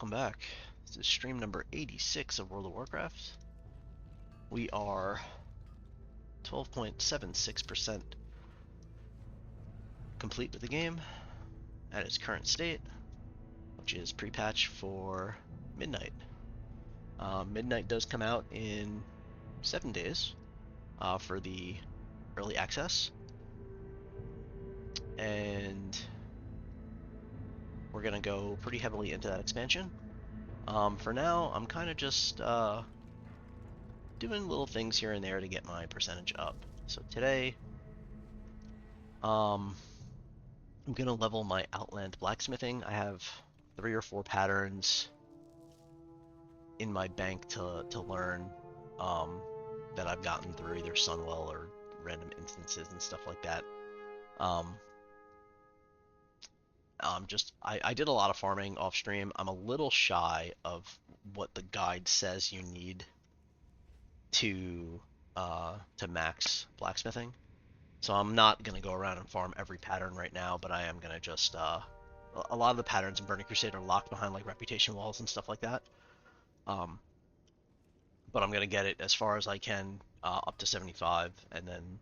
welcome back. This is stream number 86 of World of Warcraft. We are 12.76% complete with the game at its current state, which is pre-patch for Midnight. Midnight does come out in 7 days for the early access, and we're going to go pretty heavily into that expansion. For now, I'm kind of just doing little things here and there to get my percentage up. So today, I'm going to level my Outland blacksmithing. I have 3 or 4 patterns in my bank to learn that I've gotten through either Sunwell or random instances and stuff like that. I did a lot of farming off stream. I'm a little shy of what the guide says you need to max blacksmithing. So I'm not gonna go around and farm every pattern right now, but I am gonna just a lot of the patterns in Burning Crusade are locked behind like reputation walls and stuff like that. But I'm gonna get it as far as I can up to 75, and then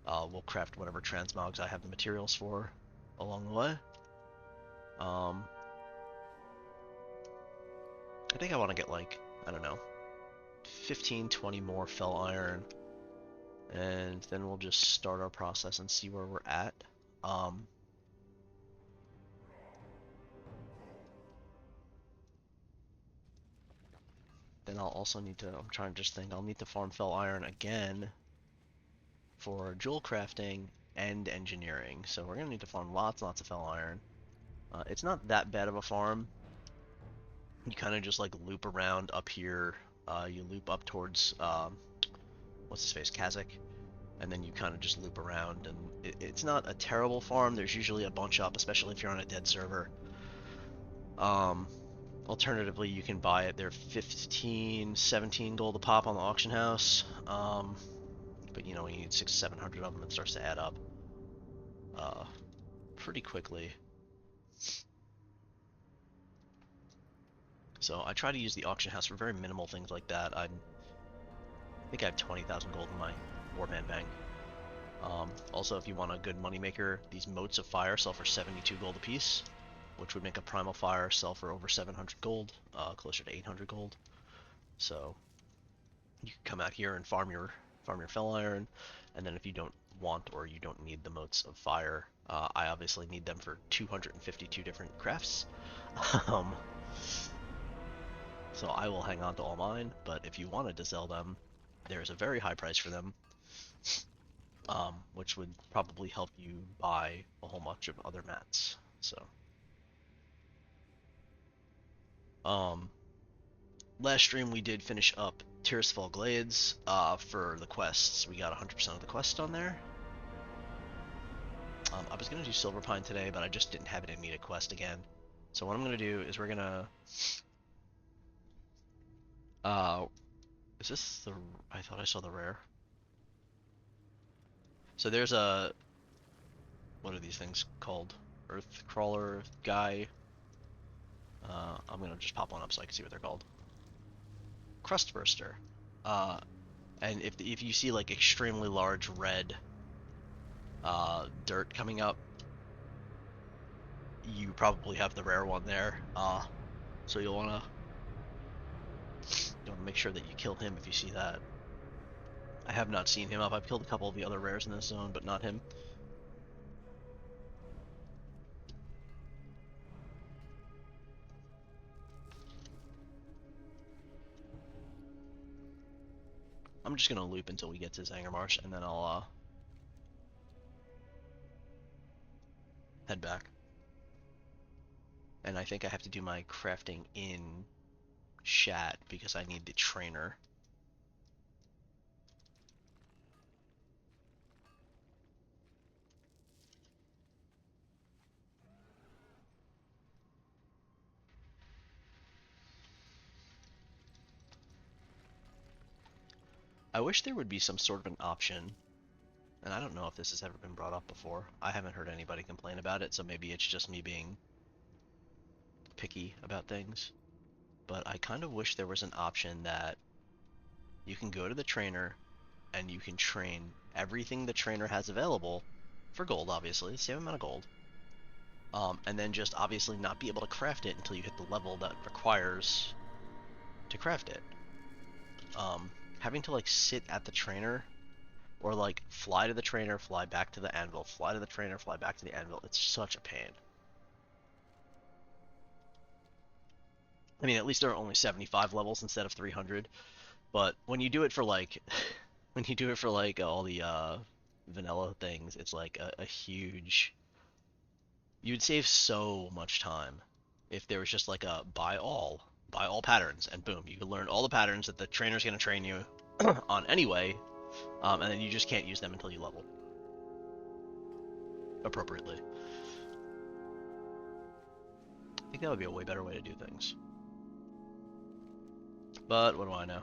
we'll craft whatever transmogs I have the materials for along the way. I think I want to get like, I don't know, 15, 20 more fell iron, and then we'll just start our process and see where we're at. Then I'll also need to, I'm trying to just think, I'll need to farm fell iron again for jewel crafting and engineering. So we're going to need to farm lots and lots of fell iron. It's not that bad of a farm. You kind of just like loop around up here. You loop up towards, what's his face, Kazakh, and then you kind of just loop around, and it's not a terrible farm. There's usually a bunch up, especially if you're on a dead server. Alternatively, you can buy it. They're 15, 17 gold a pop on the auction house. But you know, when you need 600, 700 of them, it starts to add up pretty quickly. So I try to use the auction house for very minimal things like that. I think I have 20,000 gold in my warband bank. Also, if you want a good moneymaker, these motes of fire sell for 72 gold apiece, which would make a primal fire sell for over 700 gold, closer to 800 gold. So you can come out here and farm your fell iron, and then if you don't want or you don't need the motes of fire, I obviously need them for 252 different crafts. So I will hang on to all mine, but if you wanted to sell them, there's a very high price for them, which would probably help you buy a whole bunch of other mats. So, last stream we did finish up Tirisfal Glades for the quests. We got 100% of the quests on there. I was going to do Silverpine today, but I just didn't have it in me to quest again. So what I'm going to do is we're going to... is this the... I thought I saw the rare. So there's a... What are these things called? Earth Crawler guy. I'm going to just pop one up so I can see what they're called. Crust Burster. And if you see like extremely large red dirt coming up, you probably have the rare one there. So you'll want to make sure that you kill him if you see that. I have not seen him up. I've killed a couple of the other rares in this zone, but not him. I'm just gonna loop until we get to Zangarmarsh, and then I'll head back. And I think I have to do my crafting in Shat because I need the trainer. I wish there would be some sort of an option, and I don't know if this has ever been brought up before. I haven't heard anybody complain about it, so maybe it's just me being picky about things, but I kind of wish there was an option that you can go to the trainer and you can train everything the trainer has available for gold, obviously, same amount of gold. And then just obviously not be able to craft it until you hit the level that requires to craft it. Having to like sit at the trainer or like fly to the trainer, fly back to the anvil, fly to the trainer, fly back to the anvil, it's such a pain. I mean, at least there are only 75 levels instead of 300, but when you do it for like when you do it for like all the vanilla things, it's like a huge. You'd save so much time if there was just like a buy all patterns, and boom, you can learn all the patterns that the trainer's going to train you on anyway, and then you just can't use them until you level appropriately. I think that would be a way better way to do things. But what do I know?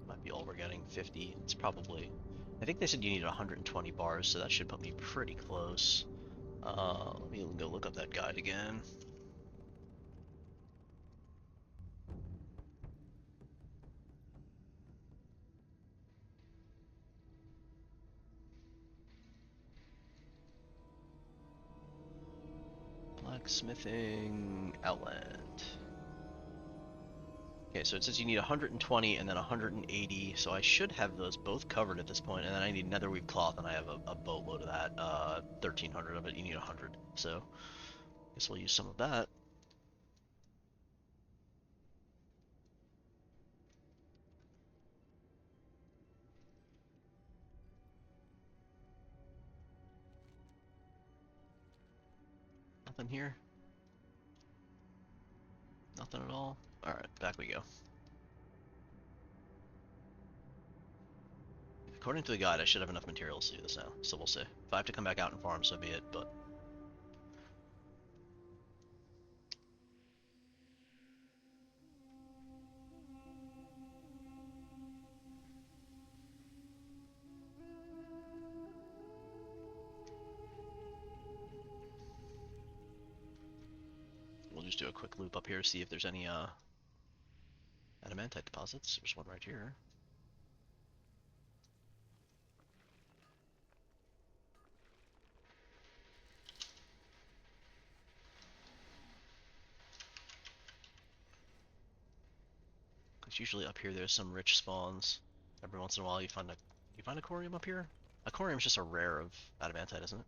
Might be all we're getting, 50. It's probably. I think they said you need 120 bars, so that should put me pretty close. Let me go look up that guide again. Blacksmithing Outland. Okay, so it says you need 120 and then 180, so I should have those both covered at this point, and then I need netherweave cloth, and I have a boatload of that, 1,300 of it, you need 100, so I guess we'll use some of that. Nothing here? Nothing at all? Alright, back we go. According to the guide, I should have enough materials to do this now, so we'll see. If I have to come back out and farm, so be it, but... We'll just do a quick loop up here, see if there's any, adamantite deposits. There's one right here. Because usually up here there's some rich spawns. Every once in a while you find a corium up here? A corium's just a rare of adamantite, isn't it?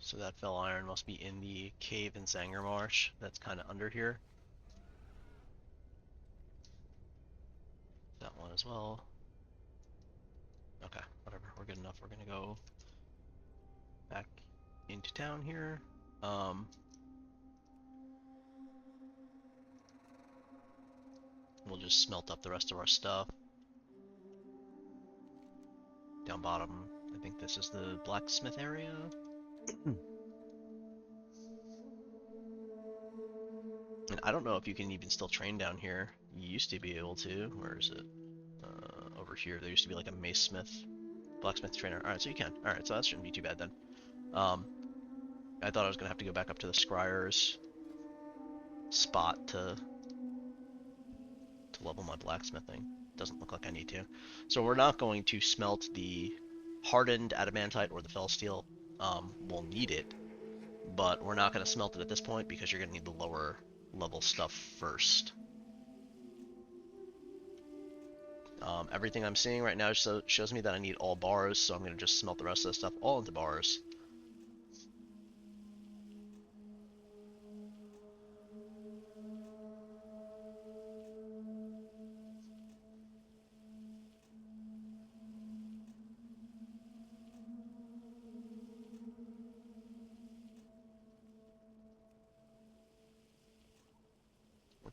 So that fell iron must be in the cave in Zangermarsh. That's kind of under here. That one as well. Okay, whatever. We're good enough. We're gonna go back into town here. We'll just smelt up the rest of our stuff. Down bottom, I think this is the blacksmith area. And I don't know if you can even still train down here. You used to be able to. Where is it? Over here. There used to be like a mace smith, blacksmith trainer. Alright, so you can. Alright, so that shouldn't be too bad then. I thought I was going to have to go back up to the scryer's spot to level my blacksmithing. Doesn't look like I need to. So we're not going to smelt the hardened adamantite or the fell steel. We'll need it, but we're not going to smelt it at this point because you're going to need the lower level stuff first. Everything I'm seeing right now shows me that I need all bars, so I'm going to just smelt the rest of the stuff all into bars.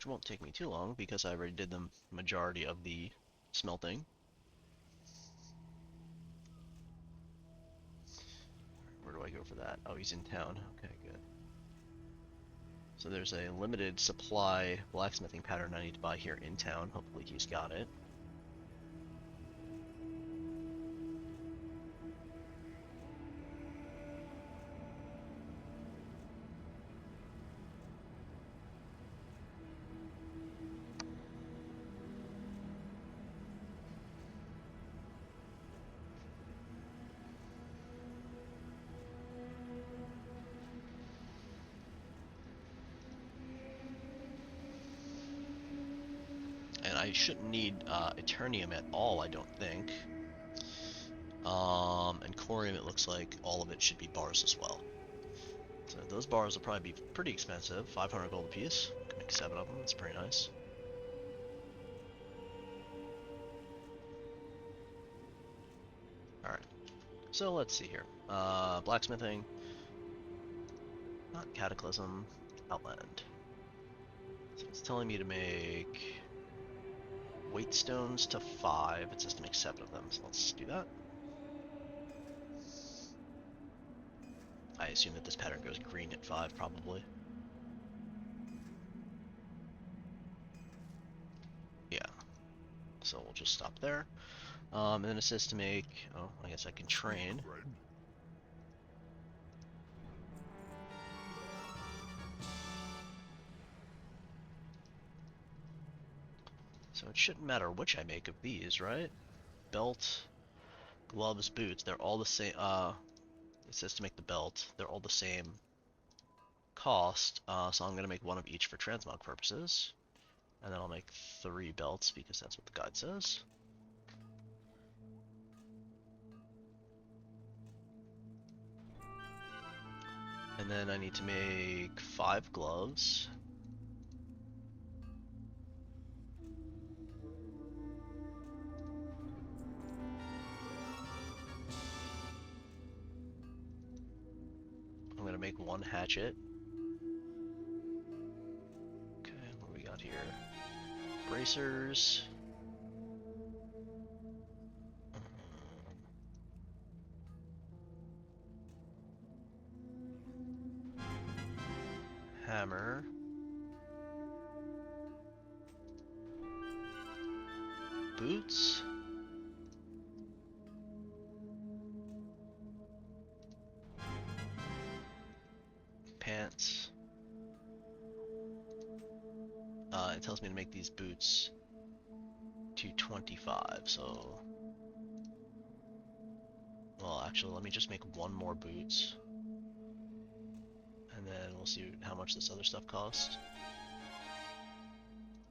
which won't take me too long because I already did the majority of the smelting. Where do I go for that? Oh, he's in town. Okay, good. So there's a limited supply blacksmithing pattern I need to buy here in town. Hopefully he's got it. And I shouldn't need Eternium at all, I don't think. And Corium, it looks like all of it should be bars as well. So those bars will probably be pretty expensive, 500 gold apiece. Can make 7 of them, that's pretty nice. Alright, so let's see here. Blacksmithing, not Cataclysm, Outland. So it's telling me to make weight stones to 5, it says to make 7 of them, so let's do that. I assume that this pattern goes green at 5, probably. Yeah, so we'll just stop there. And then it says to make, oh, I guess I can train. So it shouldn't matter which I make of these, right? Belt, gloves, boots, they're all the same, it says to make the belt, they're all the same cost, so I'm gonna make one of each for transmog purposes. And then I'll make 3 belts because that's what the guide says. And then I need to make 5 gloves. I'm gonna make 1 hatchet. Okay, what do we got here? Bracers. Hammer. Boots. Pants. It tells me to make these boots to 25, so... Well, actually, let me just make 1 more boots. And then we'll see how much this other stuff costs.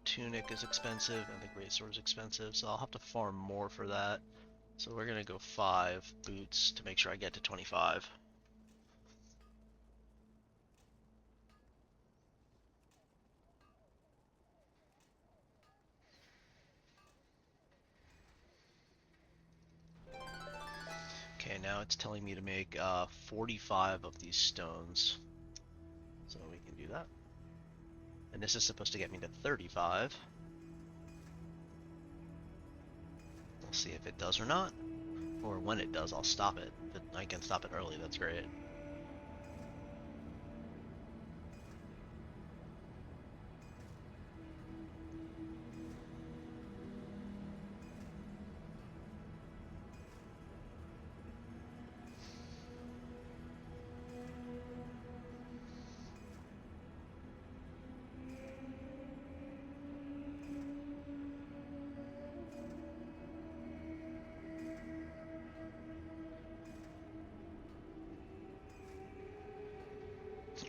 Tunic is expensive, and the greatsword is expensive, so I'll have to farm more for that. So we're gonna go 5 boots to make sure I get to 25. Okay, now it's telling me to make 45 of these stones. So we can do that. And this is supposed to get me to 35. We'll see if it does or not. Or when it does, I'll stop it. If I can stop it early, that's great.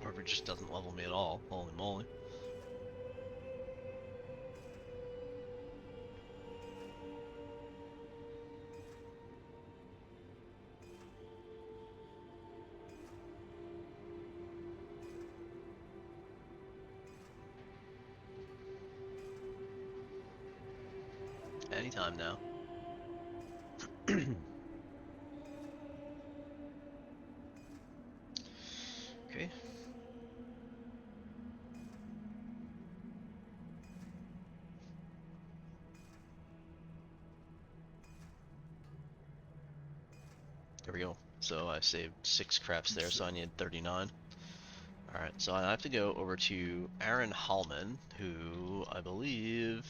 Or if it just doesn't level me at all. Holy moly. Anytime now. Okay. There we go. So I saved 6 crafts there, so I need 39. Alright, so I have to go over to Aaron Hallman, who I believe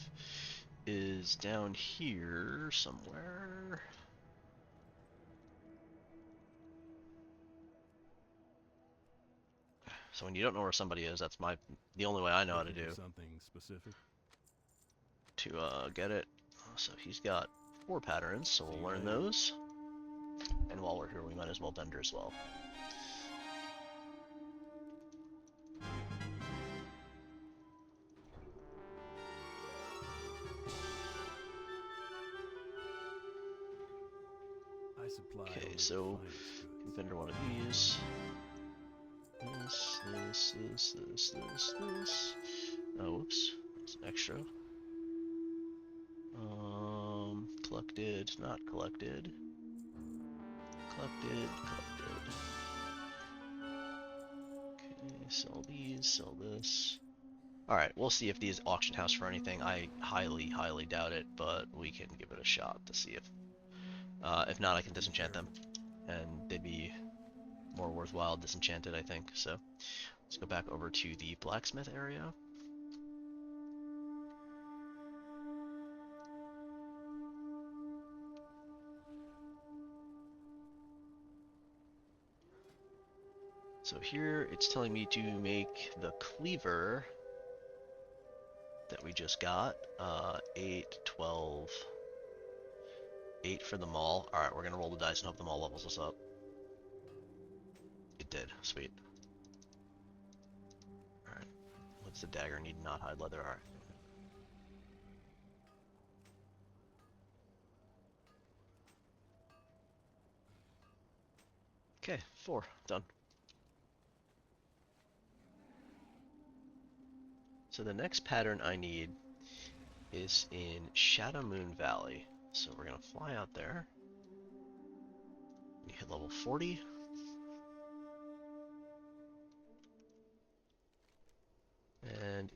is down here somewhere. So when you don't know where somebody is, that's the only way I know how to do something specific to get it. So he's got 4 patterns, so we'll learn those. And while we're here, we might as well vendor as well. Okay, so vendor one of these. This. Oh, whoops. That's an extra. Collected, not collected. Collected. Okay, sell these, sell this. Alright, we'll see if these auction house for anything. I highly doubt it, but we can give it a shot to see if not, I can disenchant them. And they'd be more worthwhile disenchanted, I think. So let's go back over to the blacksmith area. So here it's telling me to make the cleaver that we just got. 8, 12, 8 for the maul. Alright, we're gonna roll the dice and hope the maul levels us up. It did. Sweet. Alright. What's the dagger need? Not hide leather. Alright. Okay, 4. Done. So the next pattern I need is in Shadow Moon Valley. So we're gonna fly out there. You hit level 40. And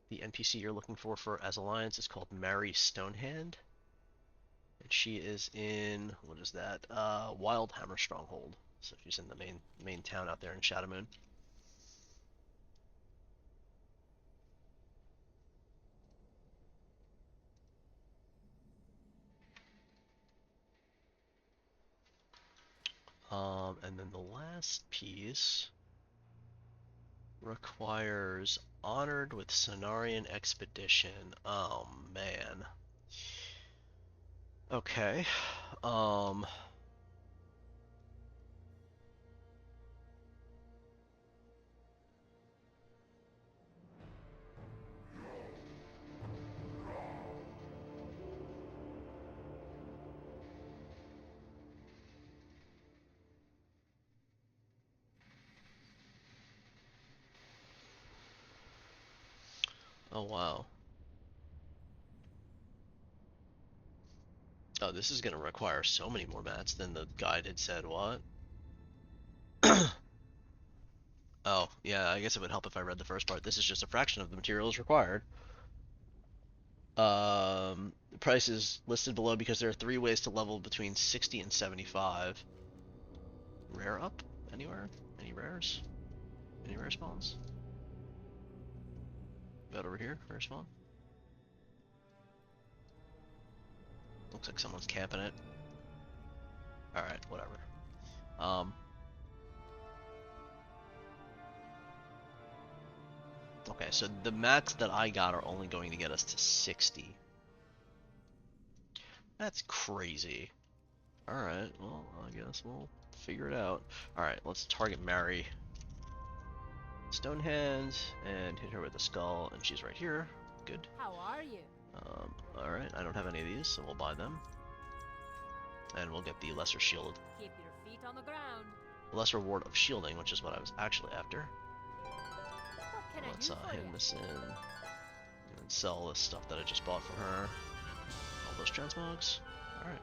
the NPC you're looking for as Alliance is called Mary Stonehand. And she is in, what is that? Wildhammer Stronghold. So she's in the main town out there in Shadow Moon. And then the last piece requires Honored with Cenarian Expedition. Oh man. Okay. Oh wow. Oh, this is gonna require so many more mats than the guide had said. What? Oh, yeah, I guess it would help if I read the first part. This is just a fraction of the materials required. The price is listed below because there are 3 ways to level between 60 and 75. Rare up? Anywhere? Any rares? Any rare spawns? About over here, rare spawn? Looks like someone's camping it. Alright, whatever. Okay, so the mats that I got are only going to get us to 60. That's crazy. Alright, well, I guess we'll figure it out. Alright, let's target Mary Stonehand and hit her with a skull, and she's right here. Good. How are you? Alright, I don't have any of these, so we'll buy them. And we'll get the lesser shield. Keep your feet on the ground. Lesser ward of shielding, which is what I was actually after. What can Let's I do for hand you? this in and sell this stuff that I just bought from her. All those transmogs. Alright.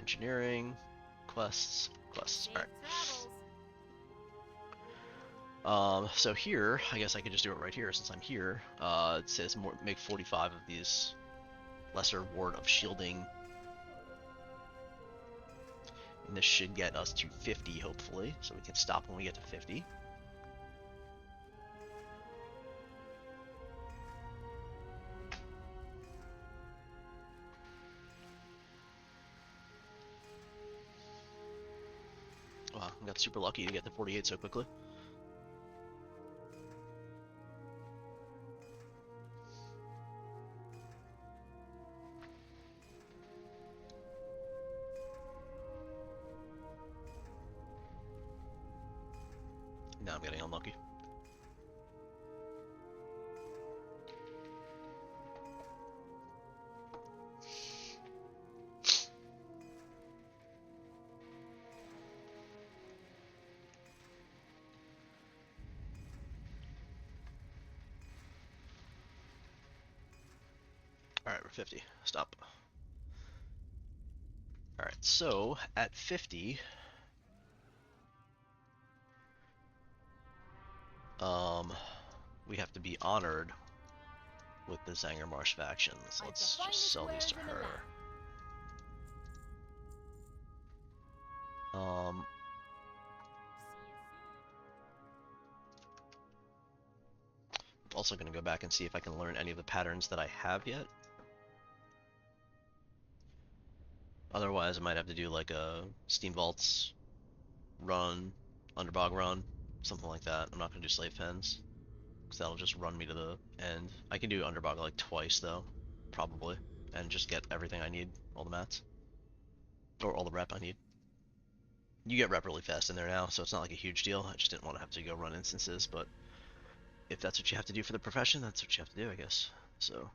Engineering, quests. Safe Alright. travels. So here, I guess I could just do it right here since I'm here. It says make 45 of these lesser ward of shielding And this should get us to 50, hopefully, so we can stop when we get to 50. Wow, I got super lucky to get to 48 so quickly. Now I'm getting unlucky. Alright, we're 50. Stop. Alright, so at 50, we have to be honored with the Zangermarsh factions. Let's just sell these to her. Also going to go back and see if I can learn any of the patterns that I have yet. Otherwise, I might have to do like a Steam Vaults run, Underbog run, something like that. I'm not going to do Slave Pens, because that'll just run me to the end. I can do Underbog like twice, though, probably, and just get everything I need, all the mats. Or all the rep I need. You get rep really fast in there now, so it's not like a huge deal. I just didn't want to have to go run instances, but if that's what you have to do for the profession, that's what you have to do, I guess. So...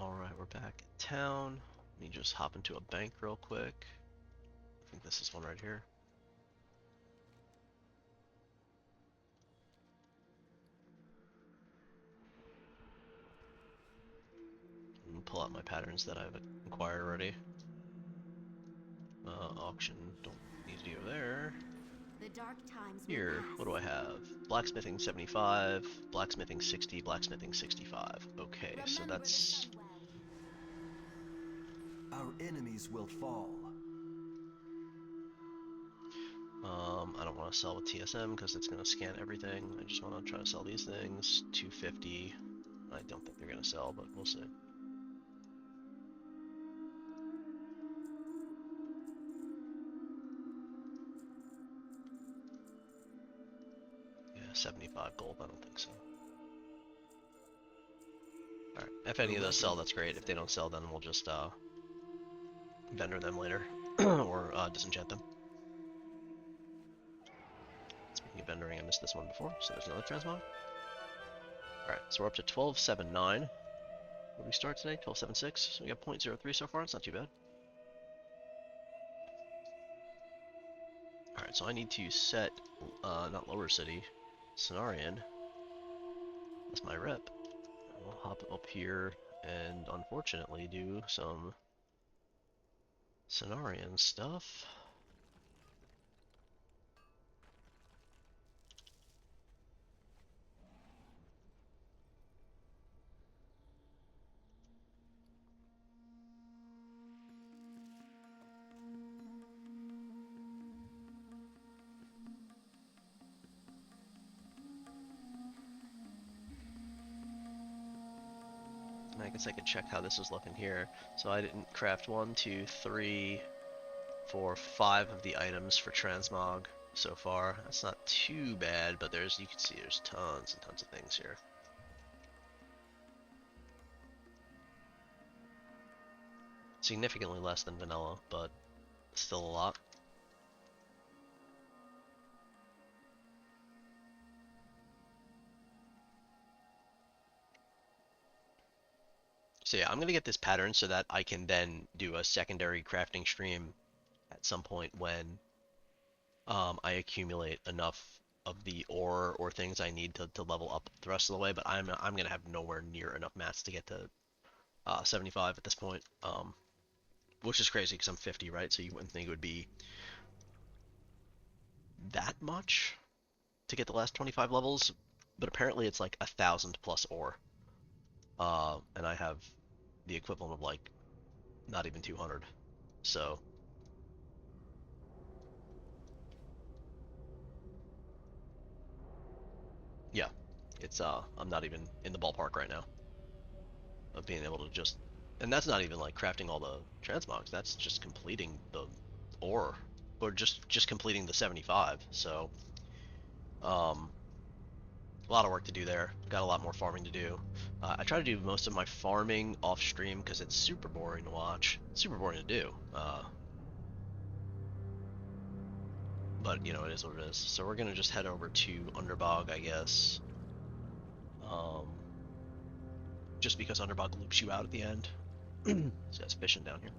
Alright, we're back in town. Let me just hop into a bank real quick. I think this is one right here. And pull out my patterns that I've acquired already. Auction, don't need to go there. The dark times Here, what do I have? Blacksmithing 75, blacksmithing 60, blacksmithing 65. Okay, so that's... Our enemies will fall. I don't want to sell with TSM because it's going to scan everything. I just want to try to sell these things. 250. I don't think they're going to sell, but we'll see. Yeah, 75 gold. I don't think so. Alright, if any of those sell, that's great. If they don't sell, then we'll just vendor them later. Or disenchant them. Speaking of vendoring, I missed this one before, so there's another transmog. Alright, so we're up to 12.79. What did we start today? 12.76. So we got 0.03 so far. It's not too bad. Alright, so I need to set, not Lower City, Cenarian. That's my rep. We'll hop up here and unfortunately do some Cenarian stuff. I guess I could check how this is looking here. So I didn't craft 1, 2, 3, 4, 5 of the items for transmog. so far. That's not too bad, but you can see there's tons and tons of things here. Significantly less than vanilla, but still a lot. So yeah, I'm gonna get this pattern so that I can then do a secondary crafting stream at some point when I accumulate enough of the ore or things I need to level up the rest of the way. But I'm gonna have nowhere near enough mats to get to 75 at this point, which is crazy because I'm 50, right? So you wouldn't think it would be that much to get the last 25 levels, but apparently it's like 1,000 plus ore, and I have the equivalent of like not even 200. So yeah, it's I'm not even in the ballpark right now of being able to just, and that's not even like crafting all the transmogs. That's just completing the ore, or just completing the 75. So um, a lot of work to do there. Got a lot more farming to do. I try to do most of my farming off stream because it's super boring to watch, super boring to do. But you know, it is what it is. So we're gonna just head over to Underbog, I guess. Um, just because Underbog loops you out at the end. So that's fishing down here.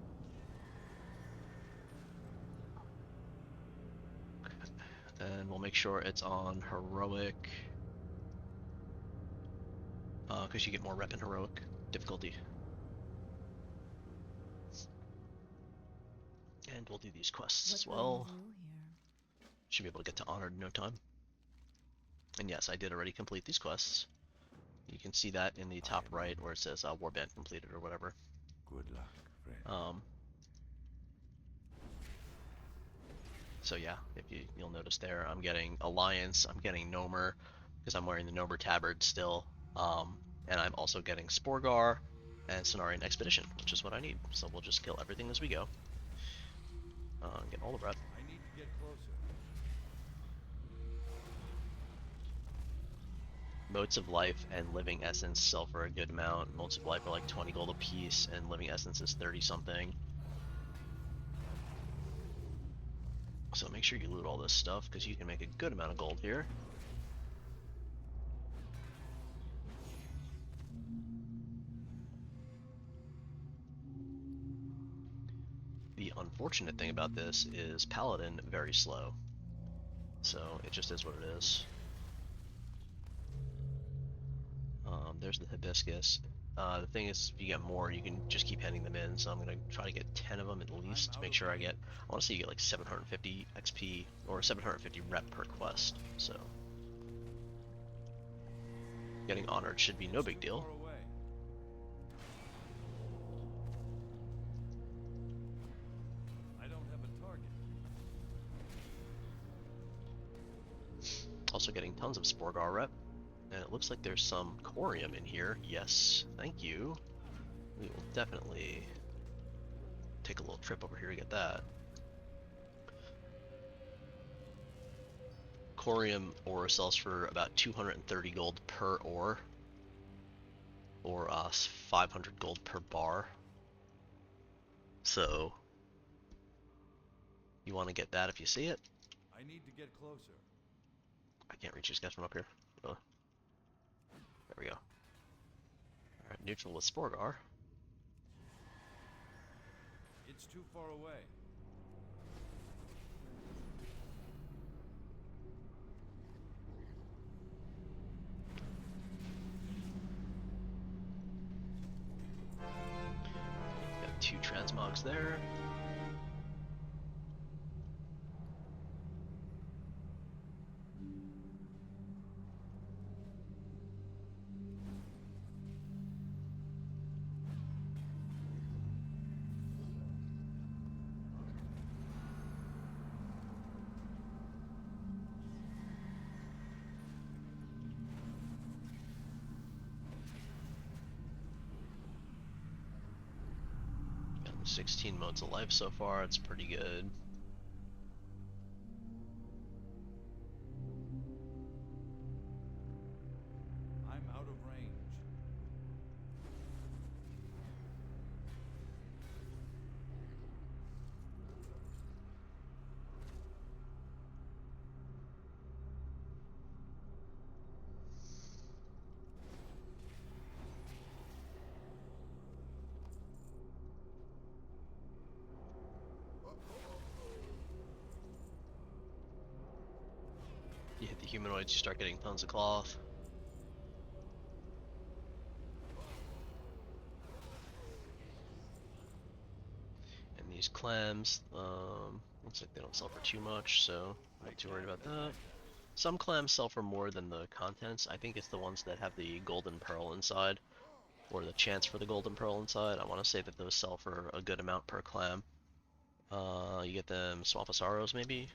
And we'll make sure it's on heroic, because you get more rep in heroic difficulty. And we'll do these quests as well. Should be able to get to honored in no time. And yes, I did already complete these quests. You can see that in the top right where it says warband completed or whatever. Good luck, friend. So yeah, if you'll notice there, I'm getting Alliance, I'm getting Nomer, because I'm wearing the Nomer tabard still, and I'm also getting Sporgar and Cenarian Expedition, which is what I need. So we'll just kill everything as we go. Get all the rep. I need to get closer. Motes of Life and Living Essence sell for a good amount. Motes of Life are like 20 gold a piece, and Living Essence is 30 something. So make sure you loot all this stuff, because you can make a good amount of gold here. The unfortunate thing about this is Paladin very slow. So it just is what it is. There's the hibiscus. The thing is, if you get more, you can just keep handing them in. So I'm gonna try to get 10 of them at least to make sure I get. I want to see you get like 750 XP or 750 rep per quest. So getting honored should be no big deal. I don't have a target. Also getting tons of Sporgar rep. And it looks like there's some corium in here. Yes, thank you. We will definitely take a little trip over here to get that. Corium ore sells for about 230 gold per ore, or 500 gold per bar. So you want to get that if you see it. I need to get closer. I can't reach these guys from up here. Oh. There we go. Alright, neutral with Sporgar. It's too far away. Got 2 transmogs there. Got 16 modes of life so far, it's pretty good. You hit the humanoids, you start getting tons of cloth. And these clams, looks like they don't sell for too much, so I'm not too worried about that. Some clams sell for more than the contents. I think it's the ones that have the golden pearl inside, or the chance for the golden pearl inside. I want to say that those sell for a good amount per clam. You get them Swamposaurus maybe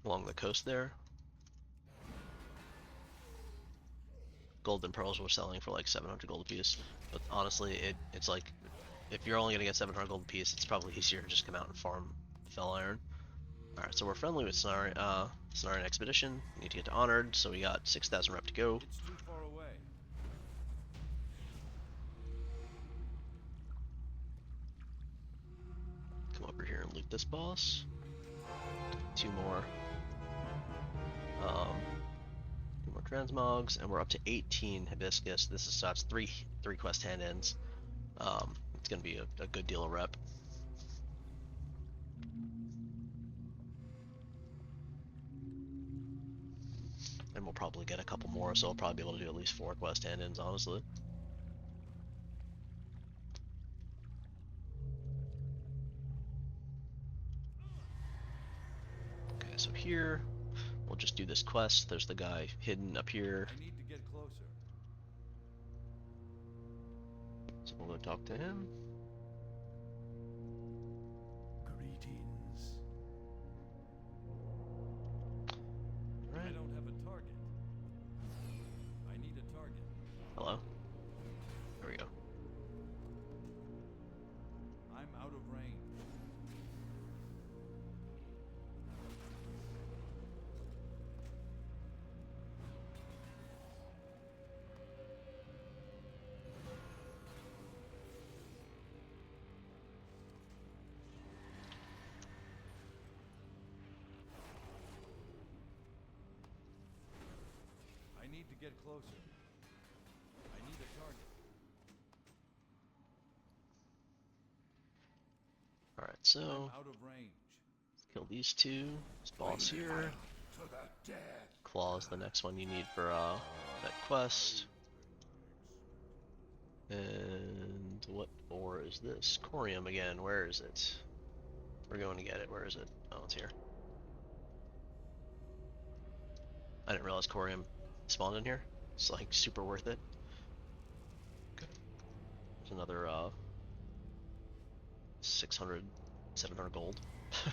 along the coast there. Golden pearls were selling for like 700 gold a piece, but honestly, it's like if you're only gonna get 700 gold a piece, it's probably easier to just come out and farm fell iron. All right, so we're friendly with Cenarian Expedition. We need to get to Honored, so we got 6,000 rep to go. It's too far away. Come over here and loot this boss. Two more. Um, two more transmogs, and we're up to 18 hibiscus. This is that's three quest hand ends. It's gonna be a good deal of rep. And we'll probably get a couple more, so I'll probably be able to do at least 4 quest hand ends, honestly. Okay, so here we'll just do this quest. There's the guy hidden up here. I need to get closer. So we'll go talk to him. Greetings. I Alright. don't have a target. I need a target. Hello. There we go. I'm out of range. I need to get closer. I need a target. Alright, so I'm out of range. kill these two. This boss here. Claw's the next one you need for that quest. And what ore is this? Corium again. Where is it? We're going to get it. Where is it? Oh, it's here. I didn't realize Corium spawned in here. It's like super worth it. There's another 600, 700 gold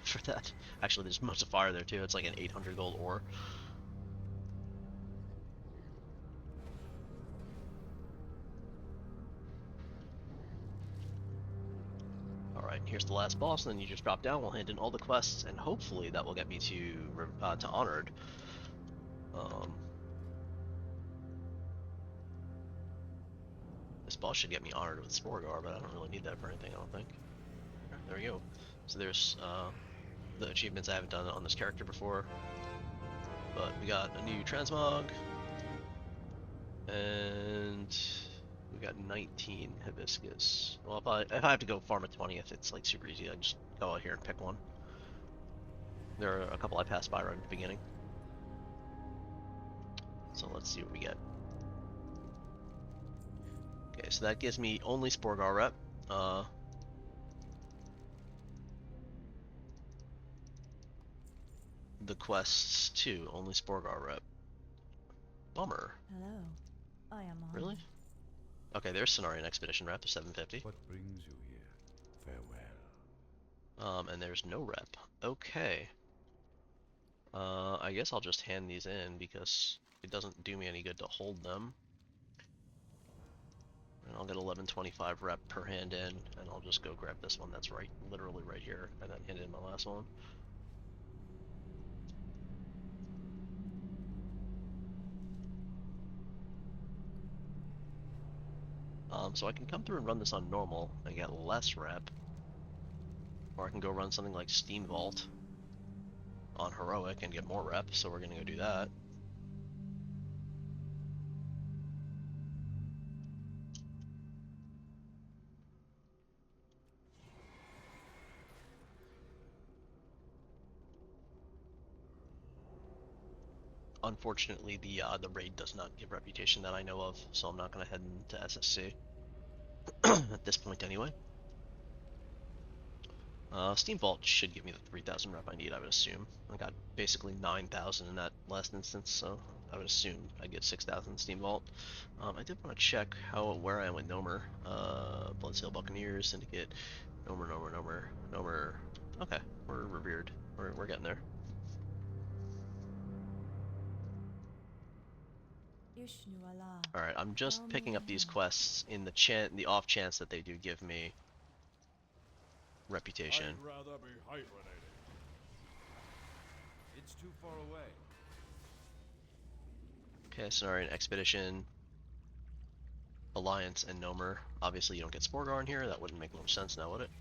for that. Actually, there's much of fire there too. It's like an 800 gold ore. Alright, here's the last boss, and then you just drop down, we'll hand in all the quests, and hopefully that will get me to Honored. This boss should get me Honored with Sporgar, but I don't really need that for anything, I don't think. There we go. So there's the achievements I haven't done on this character before. But we got a new transmog, and we got 19 hibiscus. Well, if I have to go farm a 20th, it's like super easy. I just go out here and pick one. There are a couple I passed by right at the beginning. So let's see what we get. Okay, so that gives me only Sporgar rep. The quests too, only Sporgar rep. Bummer. Hello, I am on. Really? Okay, there's Cenarian Expedition rep, 750. What brings you here? Farewell. And there's no rep. Okay. I guess I'll just hand these in because it doesn't do me any good to hold them. And I'll get 1125 rep per hand in, and I'll just go grab this one that's literally right here, and then hand in my last one. So I can come through and run this on normal and get less rep, or I can go run something like Steam Vault on heroic and get more rep. So we're gonna go do that. Unfortunately, the raid does not give reputation that I know of, so I'm not gonna head into SSC at this point anyway. Steam Vault should give me the 3,000 rep I need, I would assume. I got basically 9,000 in that last instance, so I would assume I get 6,000 Steam Vault. I did want to check where I am with Nomer. Bloodsail Buccaneers, Syndicate, Nomer. Okay, we're revered. We're getting there. Alright, I'm just picking up these quests in the off chance that they do give me reputation. I'd rather be hibernating. It's too far away. Okay, Cenarian Expedition, Alliance, and Nomer. Obviously you don't get Sporgar in here, that wouldn't make much sense now, would it?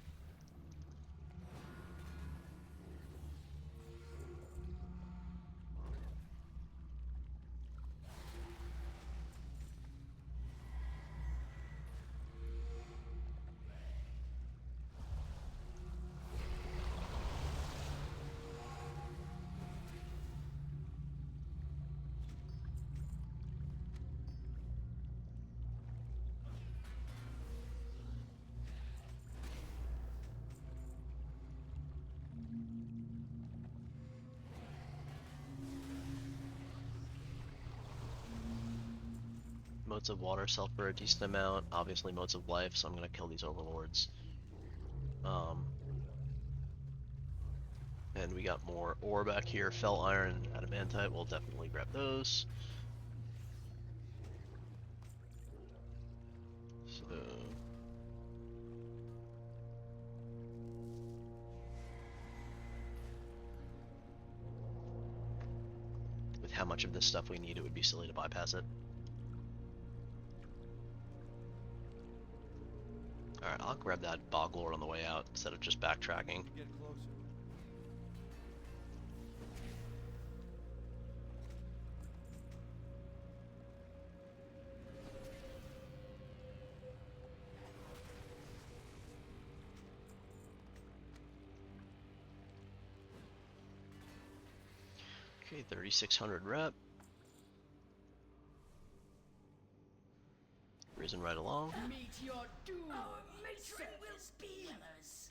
Modes of water sell for a decent amount. Obviously modes of life, so I'm gonna kill these overlords. And we got more ore back here. Fell iron, adamantite. We'll definitely grab those. So with how much of this stuff we need, it would be silly to bypass it. Alright, I'll grab that Bog Lord on the way out instead of just backtracking. Get closer. Okay, 3,600 rep. Risen right along. Meet your doom. Our matron will be us.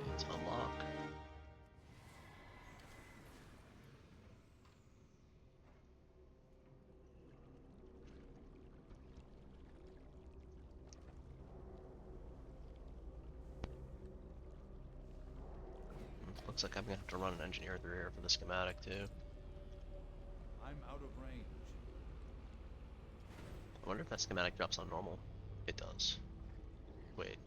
Let's unlock. Looks like I'm gonna have to run an engineer through here for the schematic too. I'm out of range. I wonder if that schematic drops on normal. It does. Wait.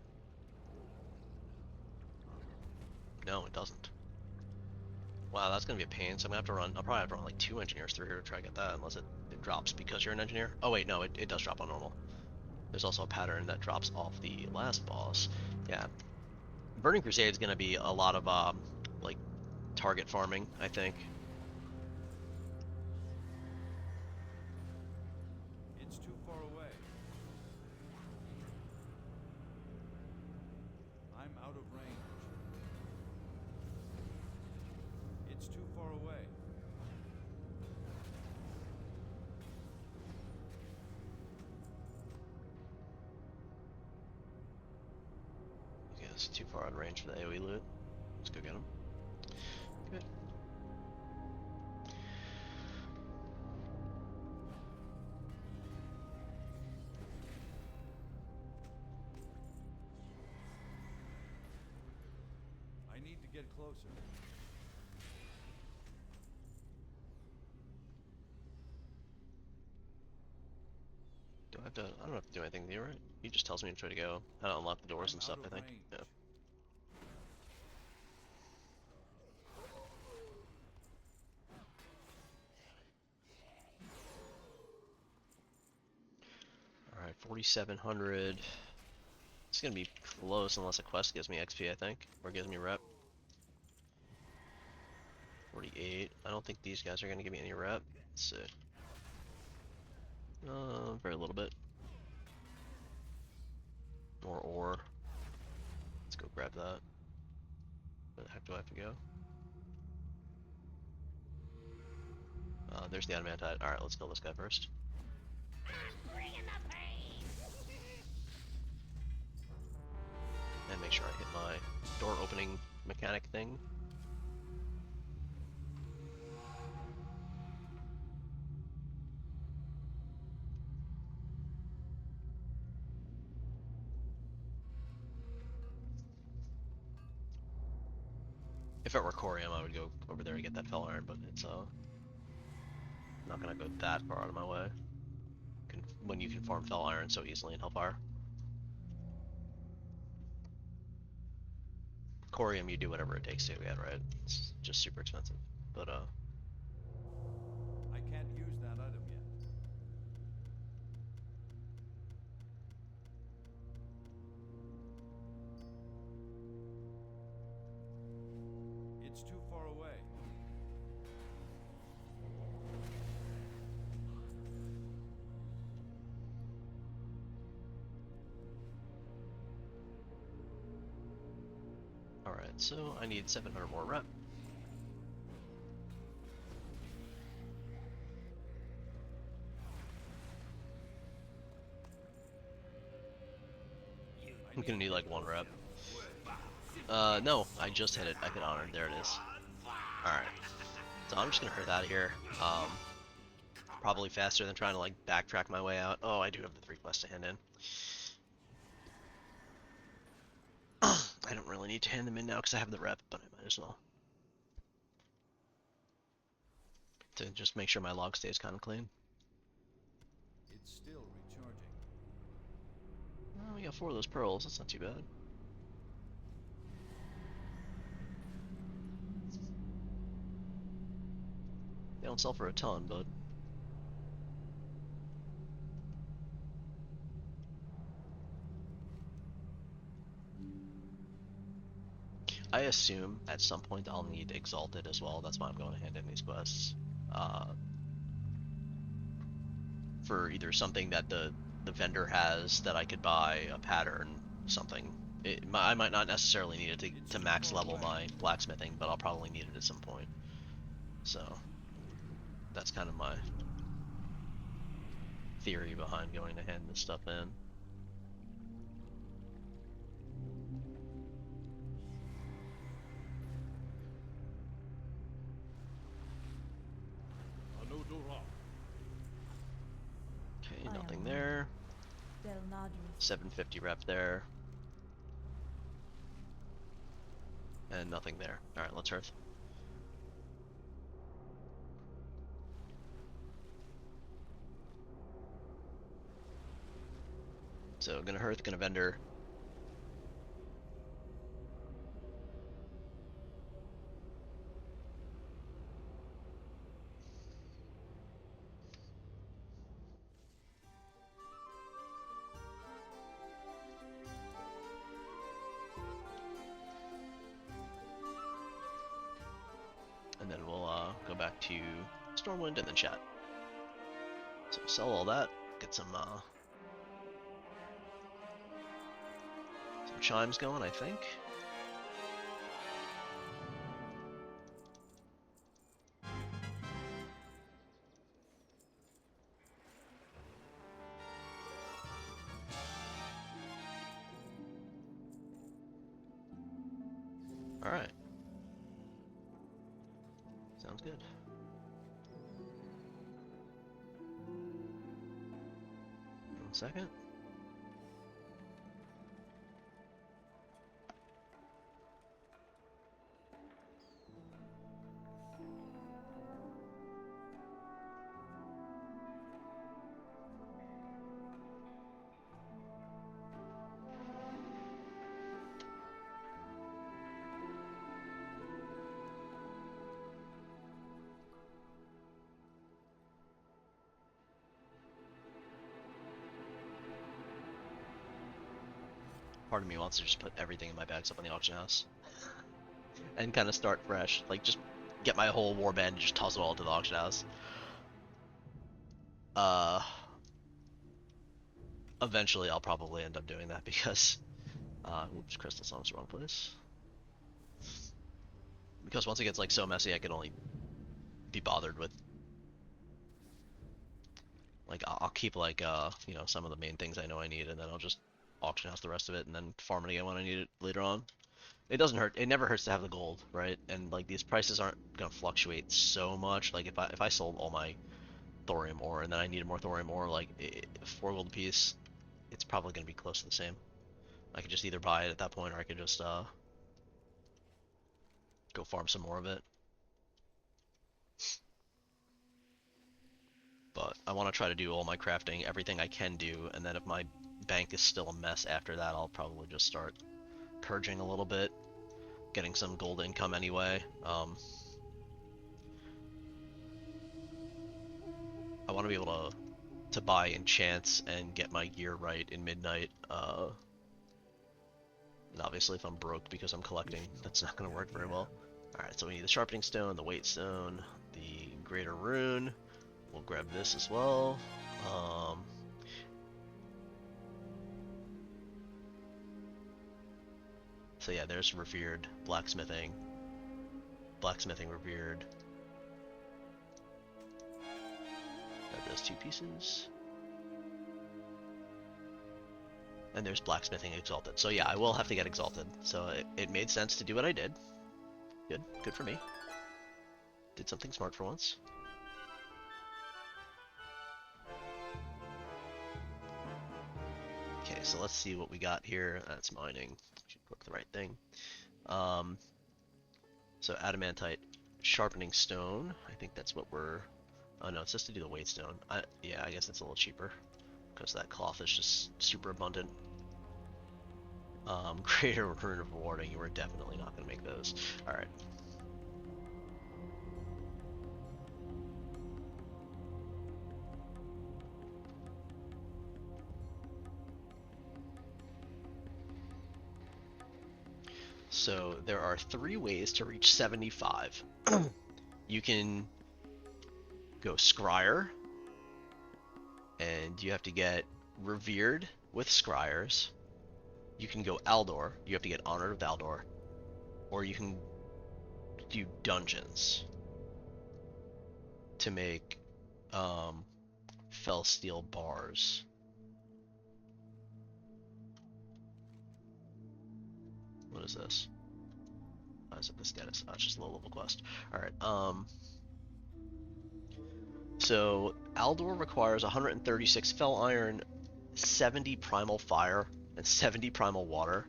No, it doesn't. Wow, that's gonna be a pain, so I'm gonna have to run, I'll probably have to run like 2 engineers through here to try to get that, unless it drops because you're an engineer. Oh wait, no, it does drop on normal. There's also a pattern that drops off the last boss. Yeah. Burning Crusade is gonna be a lot of, like, target farming, I think. It's too far away. I'm out of range. It's too far away. Yeah, it's too far out of range for the AoE loot. Let's go get him. Good. I need to get closer. Do I have to, I don't have to do anything here, right? He just tells me which way to go. How to unlock the doors I'm and stuff, out I of think. range. Yeah. Alright, 4,700. It's gonna be close unless a quest gives me XP, I think. Or gives me rep. 48. I don't think these guys are gonna give me any rep. Let's see. Very little bit. More ore. Let's go grab that. Where the heck do I have to go? There's the adamantite. Alright, let's kill this guy first. And make sure I hit my door opening mechanic thing. If it were Corium, I would go over there and get that fell iron, but it's not gonna go that far out of my way. When you can farm fell iron so easily in Hellfire. Corium, you do whatever it takes to get, right? It's just super expensive. But I can't use that item yet. It's too far away. alright, so I need 700 more rep. I'm gonna need like 1 rep. No, I just hit it. I hit honored. There it is. Alright. So I'm just gonna hurt that here. Probably faster than trying to like backtrack my way out. Oh, I do have the 3 quests to hand in. I don't really need to hand them in now because I have the rep, but I might as well. To just make sure my log stays kind of clean. It's still recharging. Oh, we got 4 of those pearls. That's not too bad. They don't sell for a ton, but I assume at some point I'll need Exalted as well. That's why I'm going to hand in these quests. For either something that the vendor has that I could buy, a pattern, something. I might not necessarily need it to max level my blacksmithing, but I'll probably need it at some point. So that's kind of my theory behind going to hand this stuff in. Okay, nothing there. 750 rep there. And nothing there. Alright, let's hearth. So, gonna hearth, gonna vendor. And then we'll go back to Stormwind and then chat. So sell all that, get some chimes going, I think. All right. Sounds good. One second. Part of me wants to just put everything in my bags up on the auction house and kind of start fresh. Like, just get my whole warband and just toss it all to the auction house. Eventually I'll probably end up doing that because, oops, Crystal Song's the wrong place. Because once it gets like so messy, I can only be bothered with Like I'll keep like you know, some of the main things I know I need, and then I'll just auction house the rest of it, and then farm it again when I need it later on. It doesn't hurt. It never hurts to have the gold, right? And like these prices aren't gonna fluctuate so much. Like if I sold all my thorium ore and then I needed more thorium ore, like 4 gold a piece, it's probably gonna be close to the same. I could just either buy it at that point, or I could just go farm some more of it. But I want to try to do all my crafting, everything I can do, and then if my bank is still a mess after that, I'll probably just start purging a little bit, getting some gold income anyway. I want to be able to buy enchants and get my gear right in midnight. And obviously if I'm broke because I'm collecting, that's not going to work very well. Alright, so we need the sharpening stone, the weight stone, the greater rune. We'll grab this as well. So yeah, there's revered blacksmithing. Blacksmithing revered. Grab those 2 pieces. And there's blacksmithing exalted. So yeah, I will have to get exalted. So it made sense to do what I did. Good for me. Did something smart for once. Okay, so let's see what we got here. That's mining. Should click the right thing. So adamantite sharpening stone. I think that's what we're... Oh no, it's just to do the weight stone. Yeah, I guess it's a little cheaper because that cloth is just super abundant. Greater rune of rewarding. You were definitely not going to make those. All right. So there are 3 ways to reach 75. You can go Scryer, and you have to get revered with Scryers. You can go Aldor, you have to get honored with Aldor, or you can do dungeons to make fell steel bars. What is this? Why is it the status? Oh, it's just a low level quest. Alright, so Aldor requires 136 fell iron, 70 primal fire, and 70 primal water.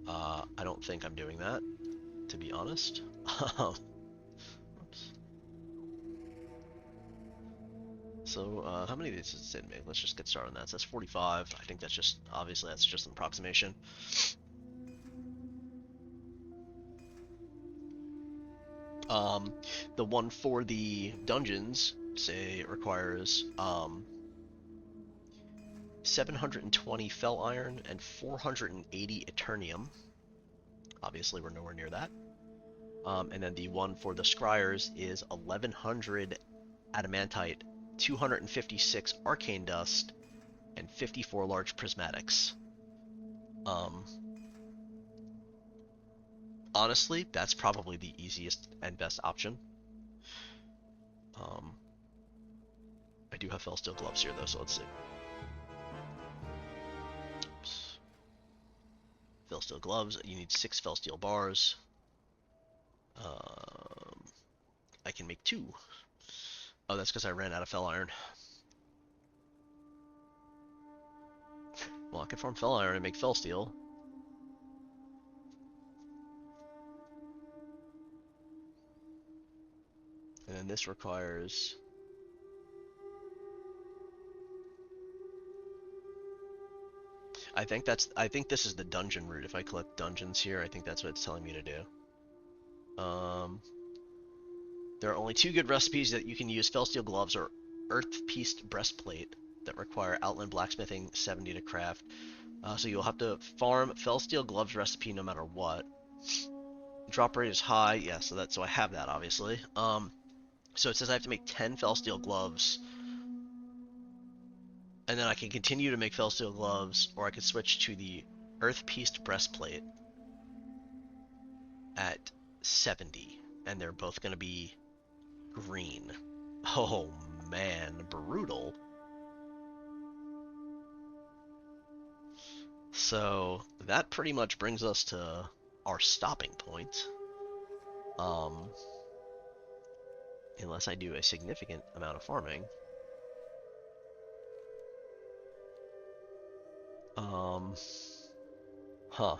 I don't think I'm doing that, to be honest. Oops. So, how many of these does it make? Let's just get started on that. So that's 45. I think that's just, obviously, that's just an approximation. The one for the dungeons, say, it requires 720 fell iron and 480 eternium. Obviously, we're nowhere near that. And then the one for the scryers is 1100 adamantite, 256 arcane dust, and 54 large prismatics. Honestly, that's probably the easiest and best option. I do have fell steel gloves here though, so let's see. Oops. Fell steel gloves, you need 6 fell steel bars. I can make 2. Oh, that's because I ran out of fell iron. Well, I can farm fell iron and make fell steel. And then this requires... I think this is the dungeon route. If I collect dungeons here, I think that's what it's telling me to do. There are only 2 good recipes that you can use: fell steel gloves or earth-pieced breastplate, that require outland blacksmithing 70 to craft. So you'll have to farm fell steel gloves recipe no matter what. Drop rate is high, yeah. So I have that obviously. So it says I have to make 10 fell steel gloves, and then I can continue to make fell steel gloves, or I could switch to the earth-pieced breastplate at 70, and they're both going to be green. Oh man, brutal. So that pretty much brings us to our stopping point. Um, unless I do a significant amount of farming. Um, huh.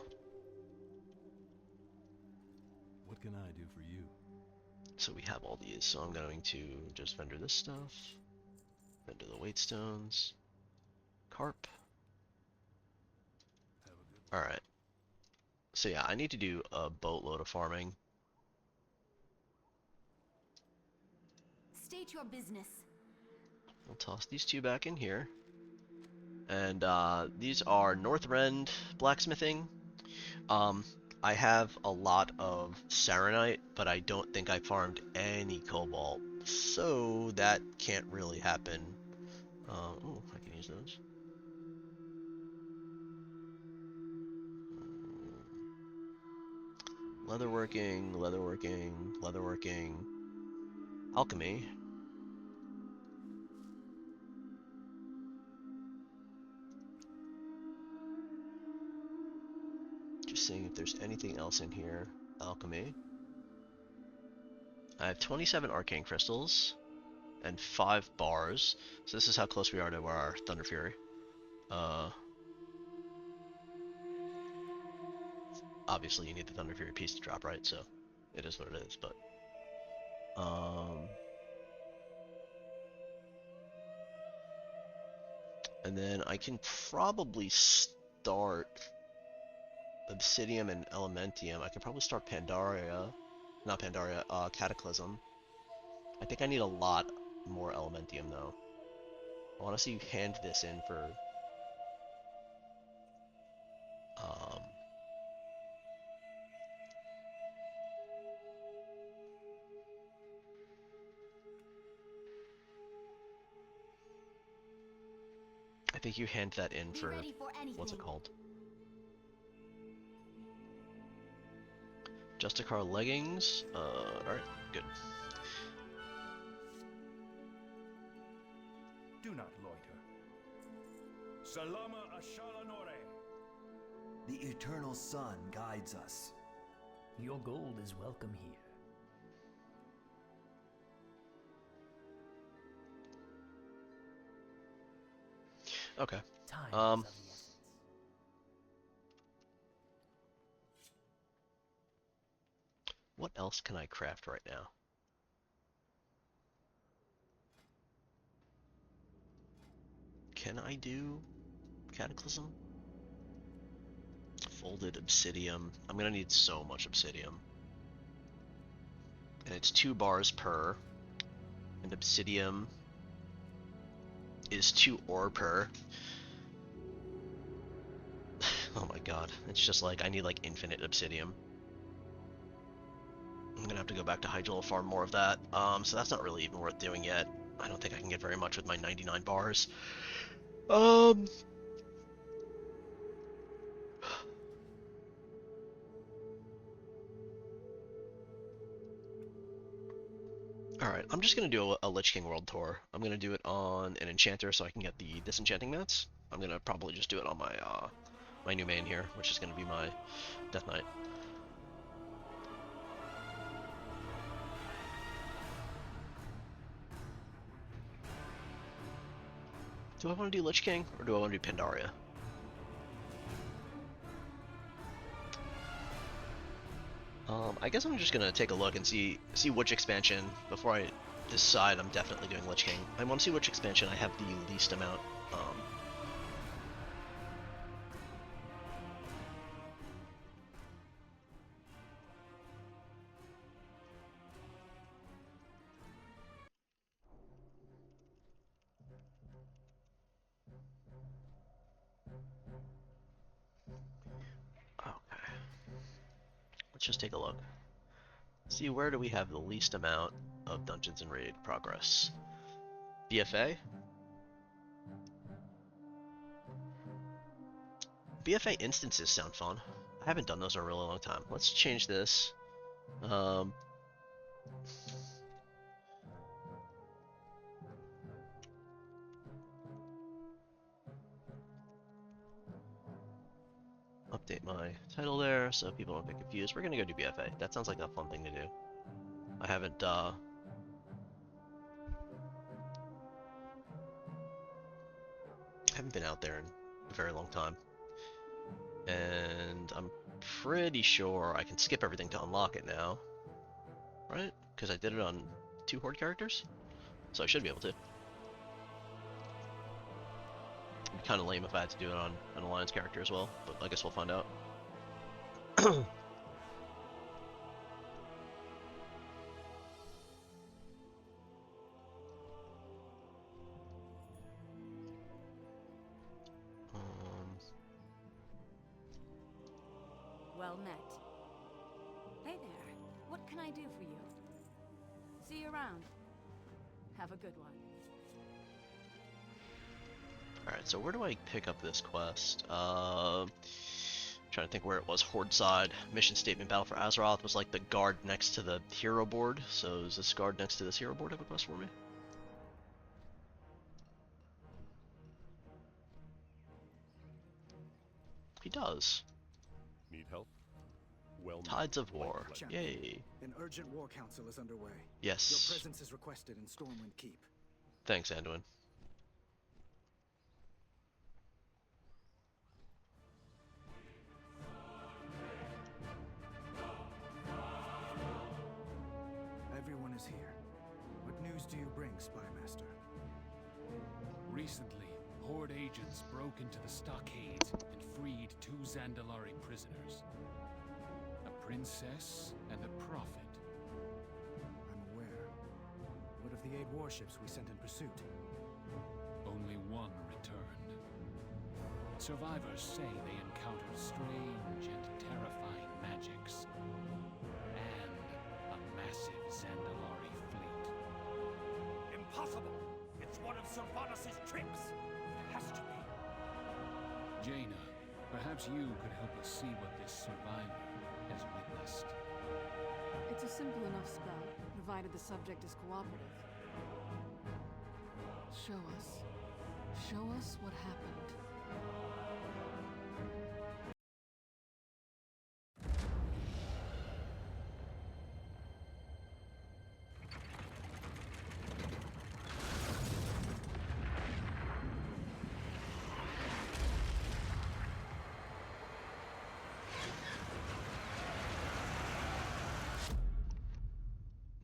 What can I do for you? So we have all these, so I'm going to just vendor this stuff, vendor the weight stones, carp. Have a good Alright, so yeah, I need to do a boatload of farming. State your business. We'll toss these two back in here. And these are Northrend blacksmithing. Um, I have a lot of Saronite, but I don't think I farmed any cobalt, so that can't really happen. Oh, I can use those. Leatherworking, leatherworking, leatherworking, alchemy. Just seeing if there's anything else in here. Alchemy. I have 27 arcane crystals and 5 bars. So this is how close we are to our Thunder Fury. Obviously you need the Thunder Fury piece to drop, right? So it is what it is, but and then I can probably start Obsidian and Elementium. I could probably start Pandaria. Not Pandaria, Cataclysm. I think I need a lot more Elementium though. I want to see you hand this in for um I think you hand that in Be for ready for what's it anything. called? Justicar leggings. Alright, good. Do not loiter. Salama Ashalanore. The eternal sun guides us. Your gold is welcome here. Okay. Time is Um of the essence. what else can I craft right now? Can I do Cataclysm? Folded obsidian. I'm gonna need so much obsidian. And it's 2 bars per. And obsidian is 2 ore per. Oh my god. It's just like, I need like infinite obsidian. I'm gonna have to go back to Hyjal to farm more of that. So that's not really even worth doing yet. I don't think I can get very much with my 99 bars. Alright, I'm just gonna do a Lich King World Tour. I'm gonna do it on an Enchanter so I can get the Disenchanting Mats. I'm gonna probably just do it on my my new main here, which is gonna be my Death Knight. Do I want to do Lich King, or do I want to do Pandaria? I guess I'm just gonna take a look and see which expansion before I decide I'm definitely doing Lich King. I want to see which expansion I have the least amount. Okay, let's just take a look. See, where do we have the least amount of Dungeons and Raid progress? BFA? BFA instances sound fun. I haven't done those in a really long time. Let's change this. Um, Update my title there so people don't get confused. We're gonna go do BFA. That sounds like a fun thing to do. I haven't been out there in a very long time. And I'm pretty sure I can skip everything to unlock it now. Right? Because I did it on 2 horde characters? So I should be able to. It'd be kind of lame if I had to do it on an alliance character as well, but I guess we'll find out. Well met. Hey there. What can I do for you? See you around. Have a good one. Alright, so where do I pick up this quest? Trying to think where it was. Horde side. Mission statement, Battle for Azeroth was like the guard next to the hero board. So is this guard next to this hero board have a quest for me? He does. Need help? Well, Tides of War. Champion. Yay. An urgent war council is underway. Yes. Your presence is requested in Stormwind Keep. Thanks, Anduin. Everyone is here. What news do you bring, Spymaster? Recently, Horde agents broke into the stockades and freed 2 Zandalari prisoners. A princess and a prophet. I'm aware. What of the 8 warships we sent in pursuit? Only 1 returned. Survivors say they encountered strange and terrifying magics. And a massive Zandalari fleet. Impossible! It's one of Sylvanas' tricks! It has to be. Jaina, perhaps you could help us see what this survivor has witnessed. It's a simple enough spell, provided the subject is cooperative. Show us. Show us what happened.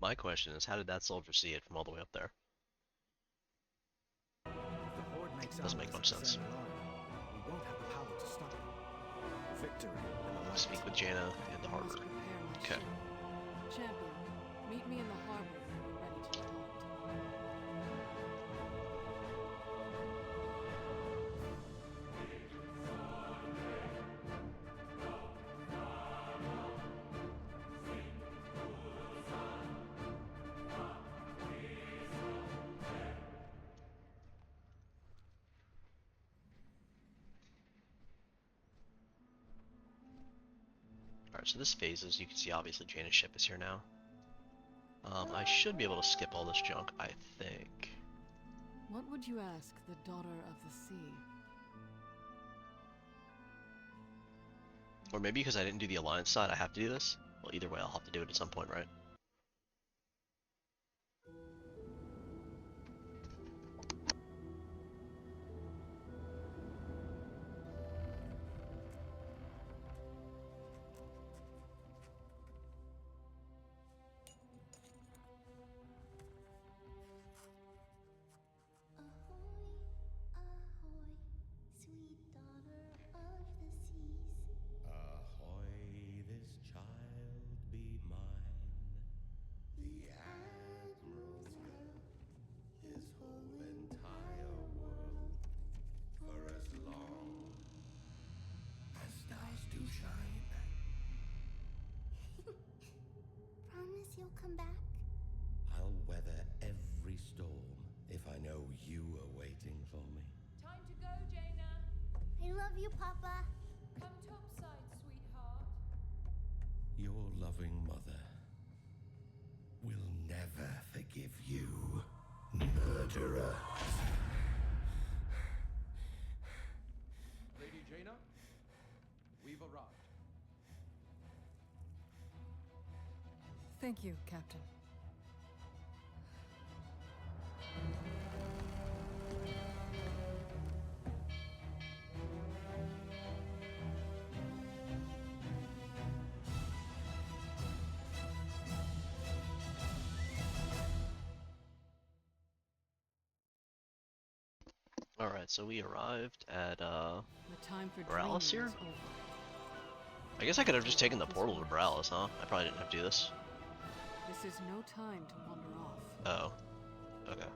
My question is, how did that soldier see it from all the way up there? If the Horde makes Doesn't make allies much of the sense. Zandalari, we won't have the power to stop it. Victory in the light. Speak with Jaina in the I harbor. must prepare my Okay. ship. Champion, meet me in the harbor when you're ready to depart. Alright, so this phase is, you can see obviously Jaina's ship is here now. I should be able to skip all this junk, I think. What would you ask the daughter of the sea? Or maybe because I didn't do the alliance side, I have to do this? Well, either way, I'll have to do it at some point, right? Ahoy, sweet daughter of the seas. Ahoy, this child be mine. The Admiral's girl, his whole entire world, for as long as stars do shine. Promise you'll come back? I'll weather every storm if I know you are waiting for me. Time to go, Jaina. I love you, Papa. Come topside, sweetheart. Your loving mother will never forgive you, murderer. Lady Jaina, we've arrived. Thank you, Captain. Alright, so we arrived at, The time for Borealis dreaming here? is over. I guess I could have just taken the portal to Borealis, huh? I probably didn't have to do this. This is no time to wander off. Oh. Okay.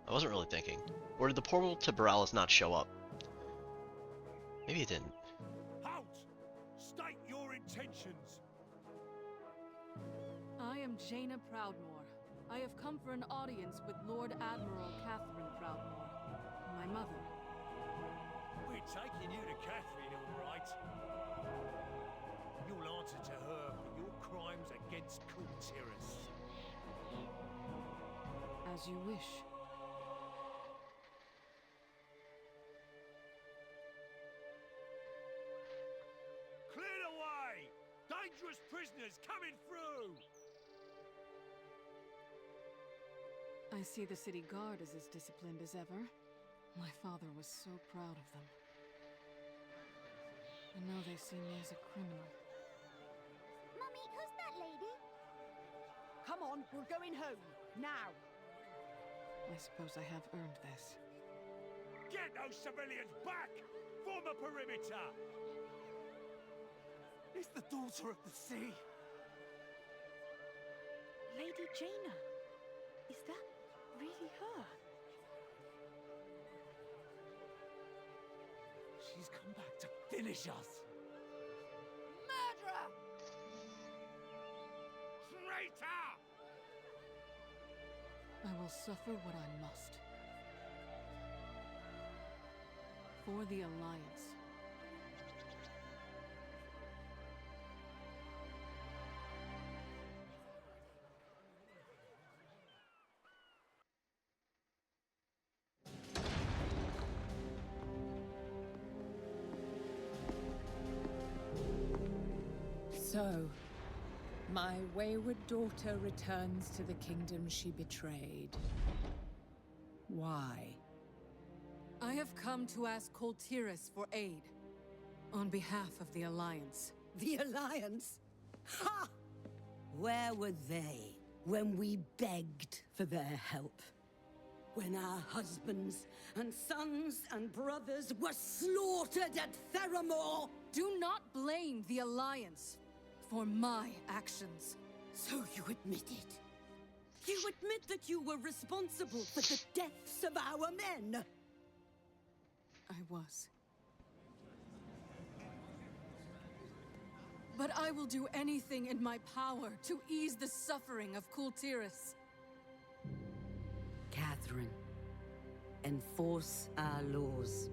I wasn't really thinking. Or did the portal to Borealis not show up? Maybe it didn't. Halt! State your intentions. I am Jaina Proudmoore. I have come for an audience with Lord Admiral Catherine Proudmoore, my mother. We're taking you to Catherine, all right. You'll answer to her for your crimes against Kultiris. As you wish. Clear the way! Dangerous prisoners coming through! I see the city guard is as disciplined as ever. My father was so proud of them. And now they see me as a criminal. Mummy, who's that lady? Come on, we're going home. Now. I suppose I have earned this. Get those civilians back! Form a perimeter! It's the daughter of the sea. Lady Jaina. Is that really her? She's come back to finish us! Murderer! Traitor! I will suffer what I must. For the Alliance. So, my wayward daughter returns to the kingdom she betrayed. Why? I have come to ask Kultiris for aid. On behalf of the Alliance. The Alliance? Ha! Where were they when we begged for their help? When our husbands and sons and brothers were slaughtered at Theramore? Do not blame the Alliance for my actions. So you admit it? You admit that you were responsible for the deaths of our men? I was. But I will do anything in my power to ease the suffering of Kultiris. Catherine, enforce our laws.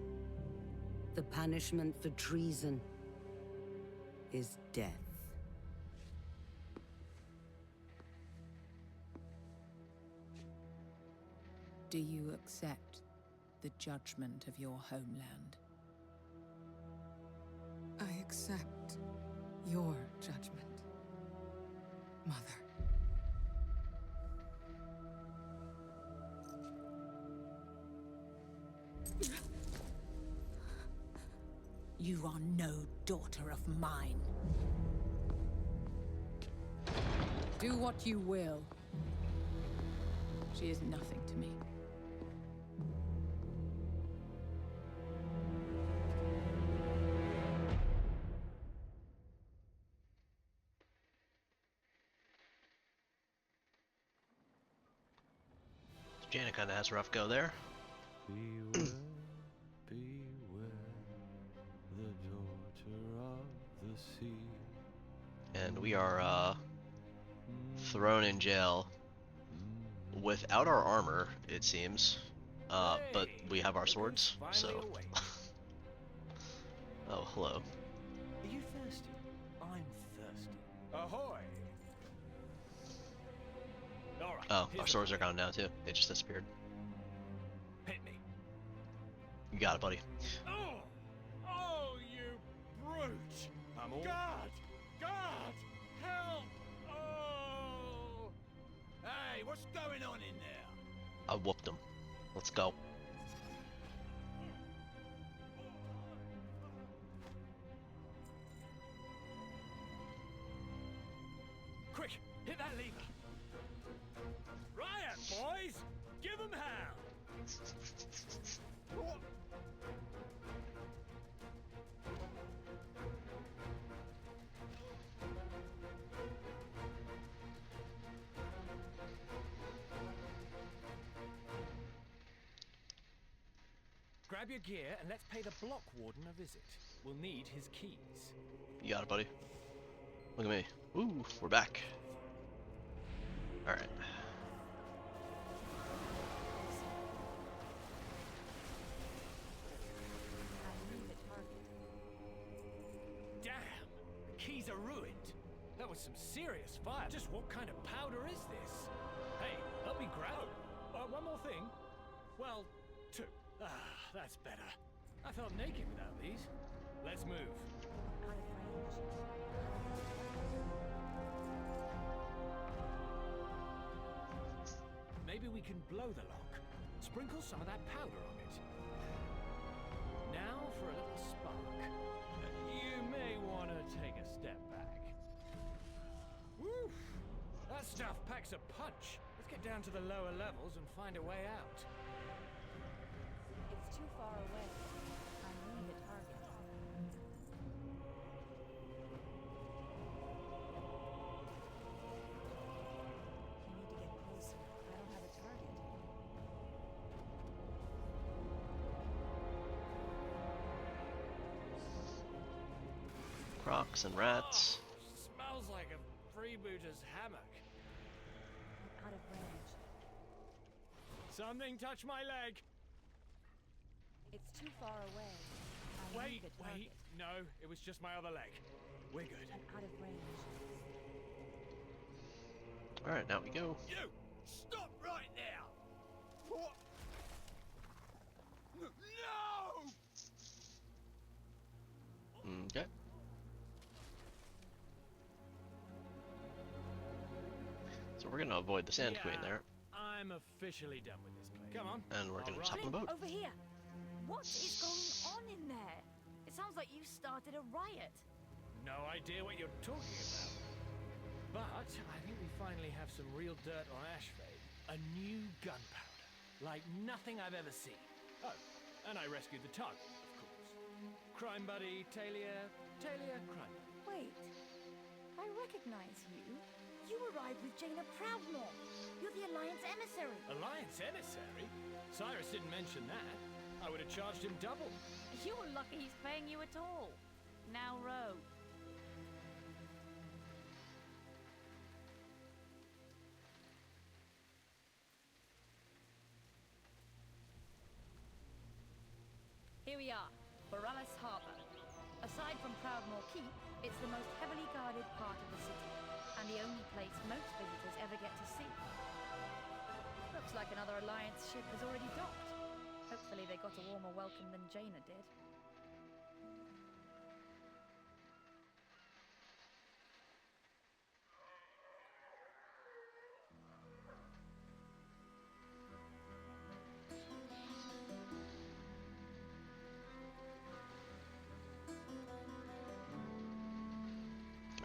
The punishment for treason is death. Do you accept the judgment of your homeland? I accept your judgment, Mother. You are no daughter of mine. Do what you will. She is nothing to me. Jaina kinda has a rough go there. Beware, beware, the daughter of the sea. And we are thrown in jail without our armor, it seems. But we have our swords, so. Oh, hello. Are you thirsty? I'm thirsty. Ahoy! Alright. Oh, our swords are gone now too. They just disappeared. Hit me. You got it, buddy. Oh! Oh, you brute! I'm all... Guard! Guard! Help! Hey, what's going on in there? I whooped him. Let's go. Quick, hit that lever. Riot, boys! Give them hell! Grab your gear and let's pay the block warden a visit. We'll need his keys. You got it, buddy. Look at me. Ooh, we're back. Alright. Damn! The keys are ruined. That was some serious fire. Just what kind of powder is this? Hey, help me grab. One more thing. Well, two. Ah, that's better. I felt naked without these. Let's move. Maybe we can blow the lock. Sprinkle some of that powder on it. Now for a little spark. You may want to take a step back. Woo! That stuff packs a punch. Let's get down to the lower levels and find a way out. It's too far away. I need a target. You need to get closer. I don't have a target. Crocs and rats. Smells like a freebooter's hammock. I'm out of range. Something touched my leg. It's too far away. I Wait, need a target. wait. No, it was just my other leg. We're good. I'm out of range. Alright, now we go. You! Stop right now! What? No! Okay. So we're gonna avoid the Sand Queen there, I'm officially done with this place. Come on. and we're gonna All just hop on the boat. Over here. What is going on in there? It sounds like you started a riot. No idea what you're talking about. But I think we finally have some real dirt on Ashfade. A new gunpowder. Like nothing I've ever seen. Oh, and I rescued the target, of course. Crime buddy, Talia, crime buddy. Wait. I recognize you. You arrived with Jaina Proudmore. You're the Alliance emissary. Alliance emissary? Cyrus didn't mention that. I would have charged him double. You're lucky he's paying you at all. Now row. Here we are, Borealis Harbor. Aside from Proudmore Keep, it's the most heavily guarded part of the city, and the only place most visitors ever get to see. Looks like another Alliance ship has already docked. Hopefully they got a warmer welcome than Jaina did.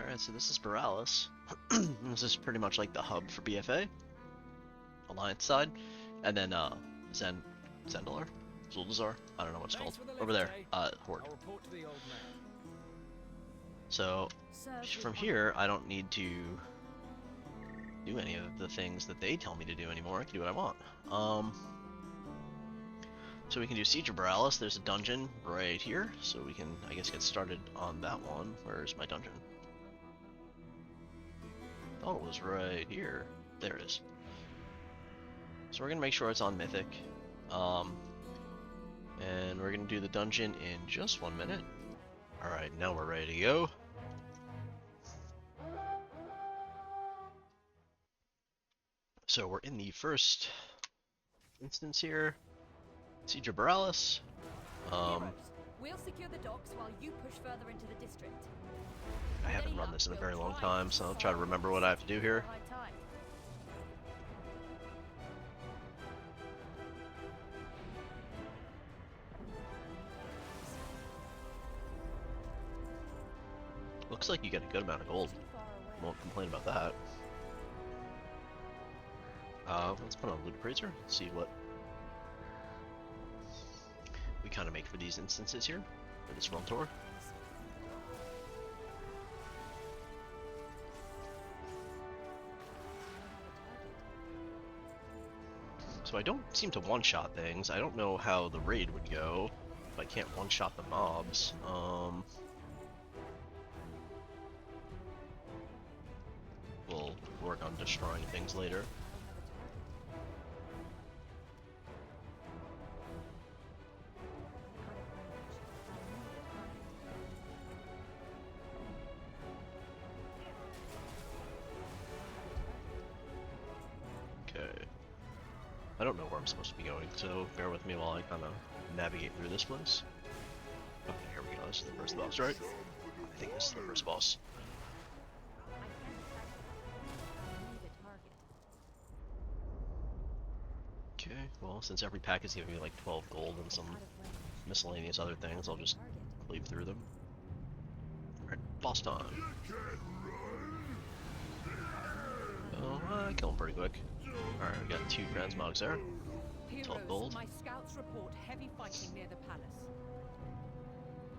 Alright, so this is Borealis. This is pretty much like the hub for BFA. Alliance side. And then, Zendalor? Zuldazar? I don't know what it's called. Over there, Horde. I'll report to the old man. So, from here, I don't need to do any of the things that they tell me to do anymore. I can do what I want. So we can do Siege of Borealis. There's a dungeon right here, so we can, I guess, get started on that one. Where's my dungeon? Oh, it was right here. There it is. So we're gonna make sure it's on Mythic. And we're gonna do the dungeon in just 1 minute. Alright, now we're ready to go. So we're in the first instance here. Siege of Borealis. We'll secure the docks while you push further into the district. I haven't run this in a very long time, so I'll try to remember what I have to do here. Looks like you get a good amount of gold. Won't complain about that. Let's put on loot appraiser. See what we kind of make for these instances here, for this run tour. So I don't seem to one-shot things. I don't know how the raid would go if I can't one-shot the mobs. We'll work on destroying things later. I don't know where I'm supposed to be going, so bear with me while I kind of navigate through this place. Okay, here we go. This is the first boss, right? I think this is the first boss. Okay, well, since every pack is giving me like 12 gold and some miscellaneous other things, I'll just cleave through them. Alright, boss time. Oh, I kill him pretty quick. Alright, we got 2 transmogs there. 12 gold. My scouts report heavy fighting near the palace.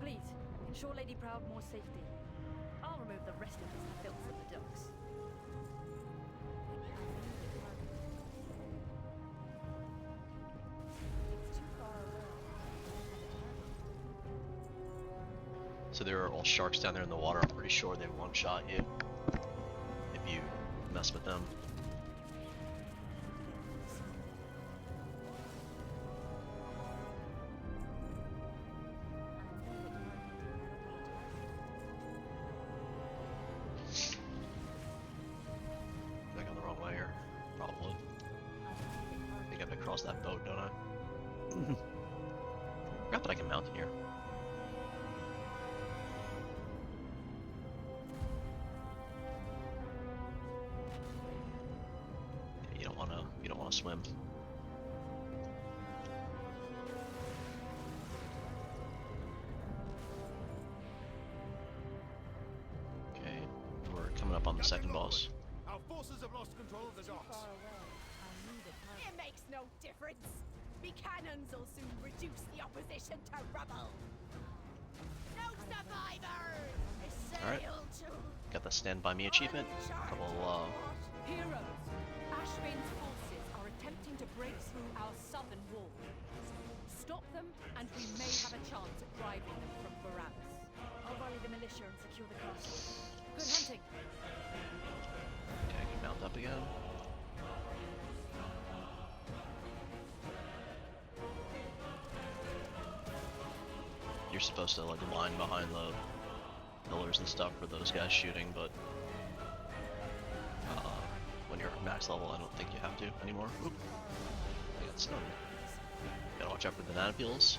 Please, ensure Lady Proudmoore's safety. I'll remove the rest of this filth from the docks. So there are all sharks down there in the water. I'm pretty sure they one-shot you if you mess with them. Back on the wrong way here, probably. I think I have to cross that boat, don't I? Forgot that I can mount in here. You don't want to swim. Okay, we're coming up on the second boss. Our forces have lost control of the docks. It makes no difference. Me cannons will soon reduce the opposition to rubble. No survivors! Alright, got the Stand By Me achievement. Couple, Heroes, Ashvane's forces are attempting to break through our southern wall. Stop them, and we may have a chance at driving them from Barabbas. I'll rally the militia and secure the castle. Good hunting. Okay, I can mount up again. You're supposed to like line behind the pillars and stuff for those guys shooting, but when you're max level, I don't think you have to anymore. Oop. I got stunned. Gotta watch out for banana peels.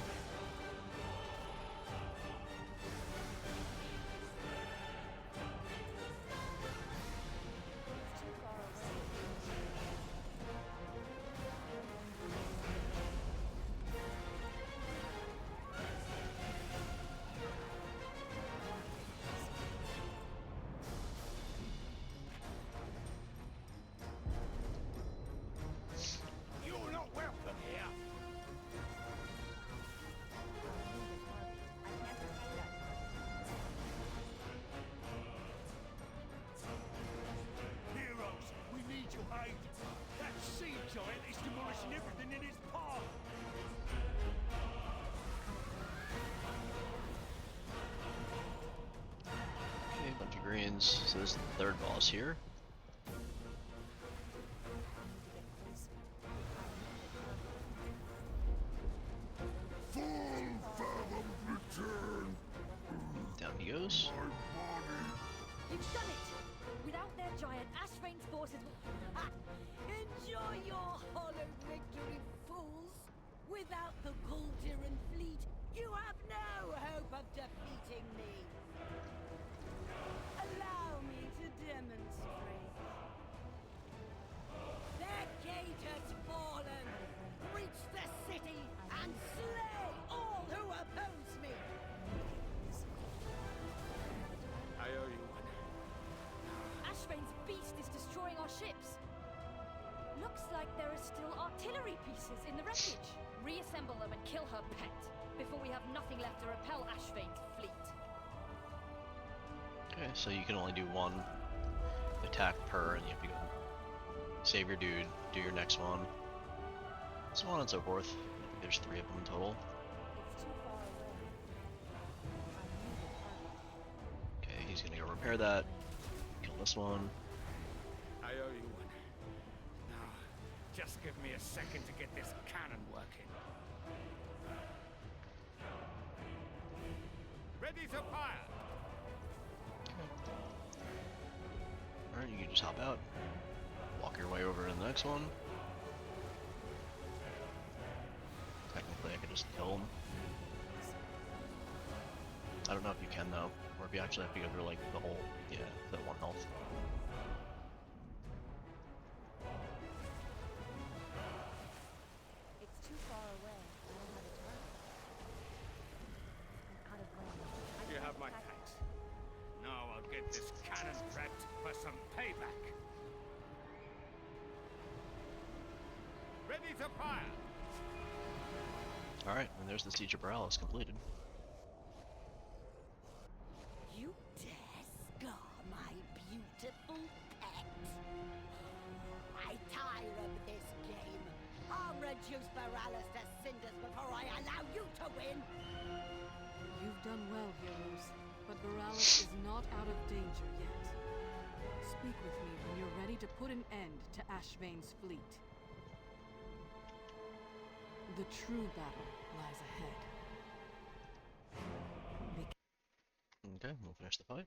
Greens, so this is the third boss here. Down he goes. You've done it! Without their giant, Ashvane's forces will... Enjoy your hollow victory, fools! Without the Guldiran fleet, you have no hope of defeating me! Allow me to demonstrate. Their gate has fallen! Reach the city and slay all who oppose me! I owe ships. Looks like there are still artillery pieces in the wreckage. Reassemble them and kill her pet before we have nothing left to repel Ashvane's fleet. Okay, so you can only do one attack per, and you have to go save your dude, do your next one, so on and so forth. I think there's 3 of them in total. Okay, he's gonna go repair that, kill this one. I owe you one. Now, just give me a second to get this cannon working. Ready to fire! Alright, you can just hop out, walk your way over to the next one. Technically, I could just kill him. I don't know if you can though, or if you actually have to go through like the whole, yeah, that 1 health. It's too far away. I don't have a target. I'm out of range. You have my thanks. Now I'll get this cannon prepped for some payback. Ready to fire! Alright, and there's the Siege of Borealis completed. You dare scar my beautiful pet? I tire of this game. I'll reduce Borealis to cinders before I allow you to win. You've done well, heroes, but Borealis is not out of danger yet. Speak with me when you're ready to put an end to Ashvane's fleet. The true battle lies ahead. Okay, we'll finish the fight.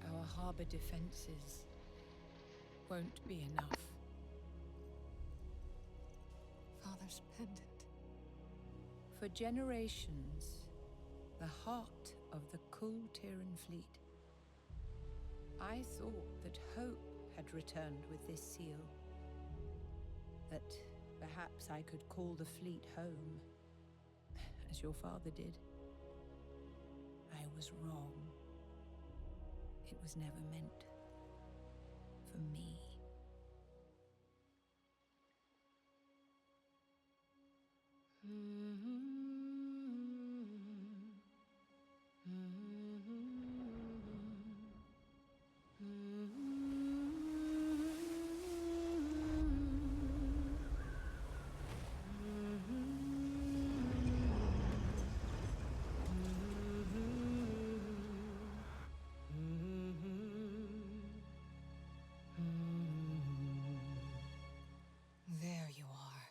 Our harbor defenses won't be enough. Father's pendant. For generations, the heart of the Kultiran fleet. I thought that hope had returned with this seal. That perhaps I could call the fleet home, as your father did. I was wrong. It was never meant for me. There you are.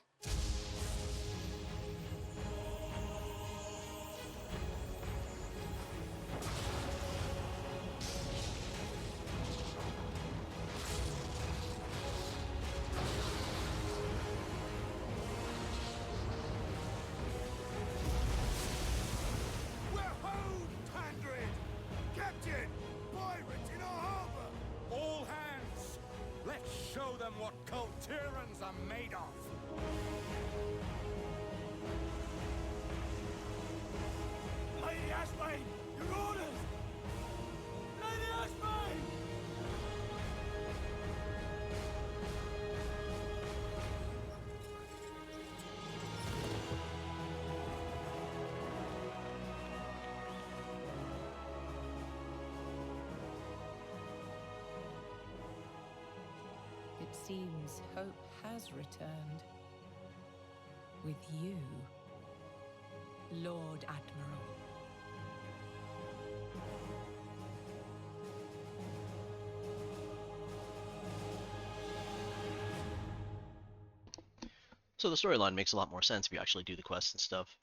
We're home, Tandred! Captain! Pirates in our harbor! All hands! Let's show them what Kultirans are made of! Lady Ashvane! Your orders! Lady Ashvane! It seems hope has returned. With you, Lord Admiral. So the storyline makes a lot more sense if you actually do the quests and stuff.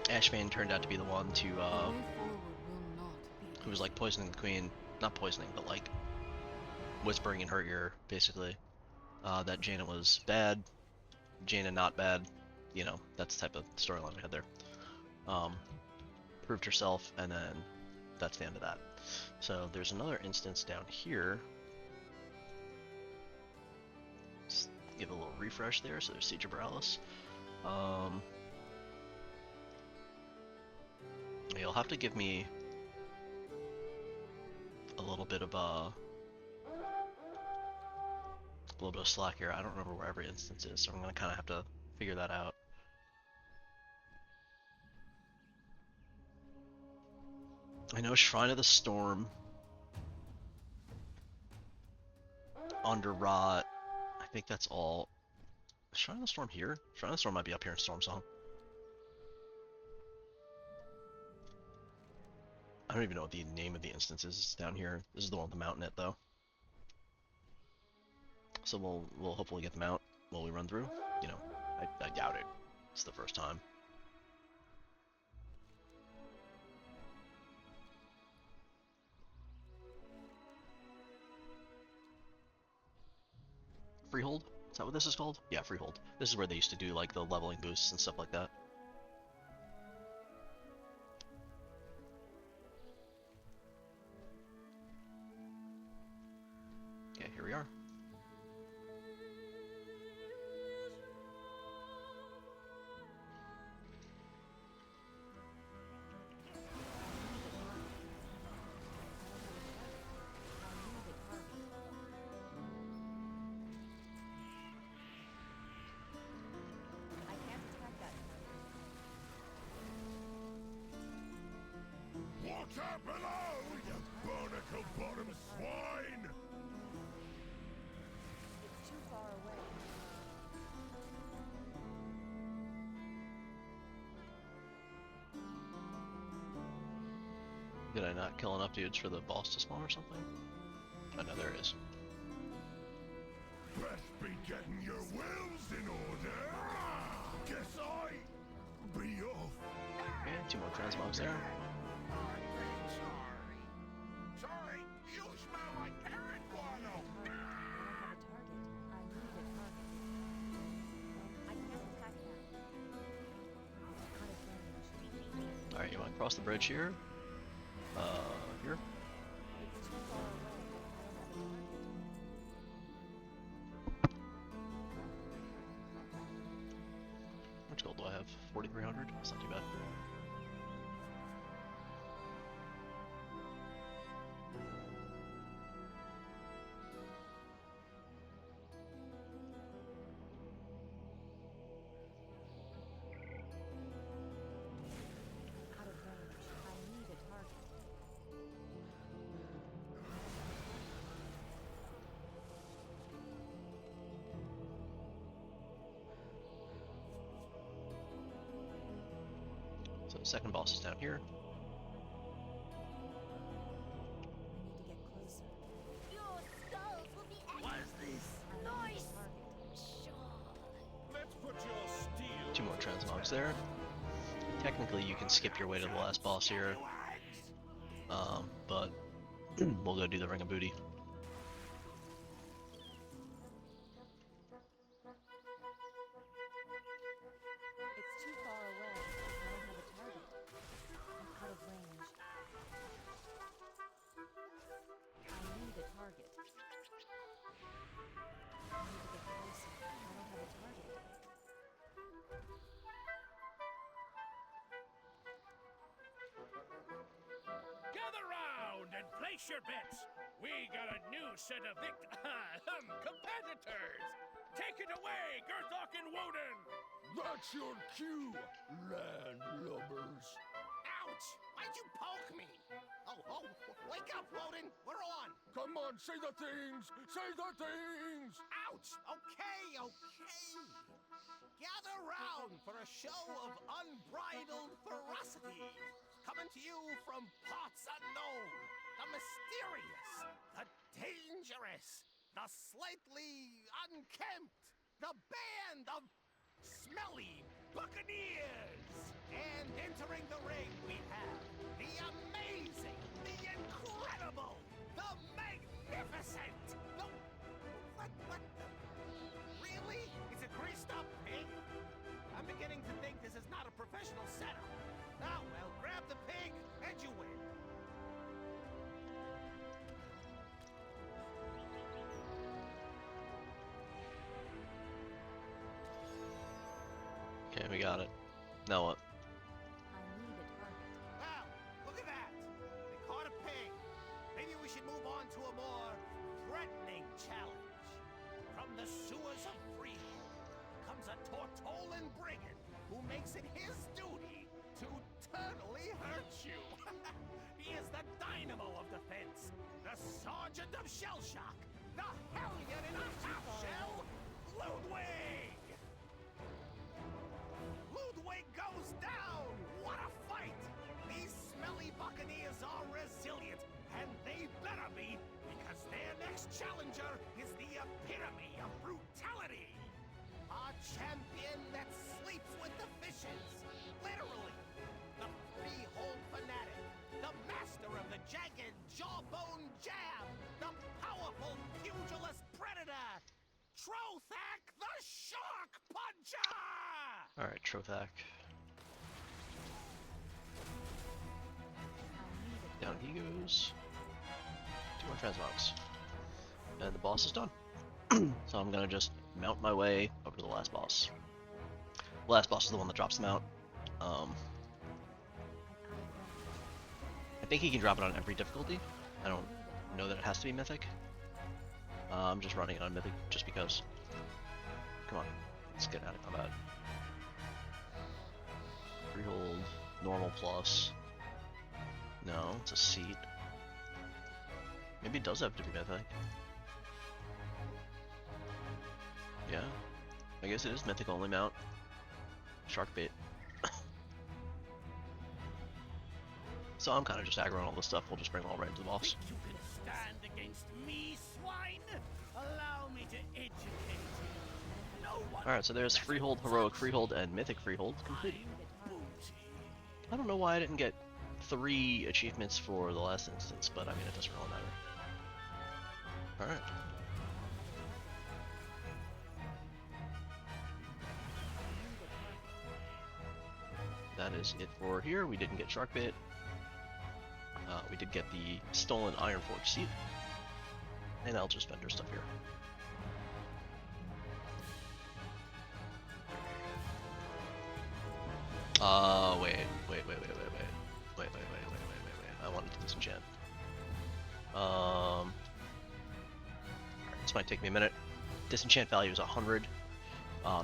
Ashvane turned out to be the one to, who was like poisoning the queen, not poisoning, but like whispering in her ear, basically, that Jaina was bad, Jaina not bad, you know, that's the type of storyline we had there. Proved herself, and then that's the end of that. So there's another instance down here. Just give a little refresh there, so there's Siege of Borealis. you'll have to give me a little bit of slack here. I don't remember where every instance is, so I'm gonna kind of have to figure that out. I know Shrine of the Storm, Underrot. I think that's all. Is Shrine of the Storm here? Shrine of the Storm might be up here in Storm Song. I don't even know what the name of the instance is down here. This is the one with the mountain it though. So we'll hopefully get the mount while we run through. You know, I doubt it. It's the first time. Freehold? Is that what this is called? Yeah, Freehold. This is where they used to do like the leveling boosts and stuff like that. Okay, here we are. Water below, you barnacle-bottom swine! It's too far away. Did I not kill enough dudes for the boss to spawn or something? Oh no, there it is. Best be getting your wills in order. Guess I be off. Okay, 2 more transmogs there. Sorry, you smell like carrot guano. Alright, you want to cross the bridge here? Here? How much gold do I have? 4,300? That's not too bad. So the second boss is down here. Your skulls will be What's this? nice. Sure. Let's put your steel. 2 more transmogs there. Technically, you can skip your way to the last boss here. But we'll go do the Ring of Booty. It's too far away. I don't have a target. I'm out of range. I need a target. I need to get closer. I don't have a target. Gather round and place your bets. We got a new set of competitors. Take it away, Gerthok and Woden. That's your cue, landlubbers. Ouch! Why'd you poke me? Oh, wake up, Woden. We're on. Come on, say the things! Say the things! Ouch! Okay. Gather round for a show of unbridled ferocity. Coming to you from parts unknown. The mysterious, the dangerous, the slightly unkempt, the band of smelly buccaneers. And entering the ring we have the amazing, the incredible, the magnificent, the... What the... Really? It's a greased up pig? I'm beginning to think this is not a professional setup. Oh, well, grab the pig and you win. Okay, we got it. Now what? I need a target. Well, of shell shock, the hellion in a half shell, Ludwig! Ludwig goes down! What a fight! These smelly buccaneers are resilient, and they better be, because their next challenger is the epitome of brutality! A champion that sleeps with the fishes! Literally! The freehold fanatic! The master of the jagged jawbone jab! The powerful pugilist predator! Trothak the Shark Puncher! Alright, Trothak. Down he goes. 2 more transmogs. And the boss is done. So I'm gonna just mount my way over to the last boss. The last boss is the one that drops the mount. I think he can drop it on every difficulty. I don't know that it has to be mythic. I'm just running it on mythic just because. Come on, let's get out of combat. Freehold, normal plus. No, it's a seat. Maybe it does have to be mythic. Yeah, I guess it is mythic only mount. Shark bait. So I'm kind of just aggroing all this stuff. We'll just bring it all right into the boss. You can stand against me, swine? Allow me to educate you. No one. Alright, so there's Freehold, Heroic Freehold, and Mythic Freehold completed. I don't know why I didn't get 3 achievements for the last instance, but I mean, it doesn't really matter. Alright. That is it for here. We didn't get Shark Bait. We did get the stolen Iron Forge seat. And I'll just vendor stuff here. Wait. I wanted to disenchant. Alright, this might take me a minute. Disenchant value is 100.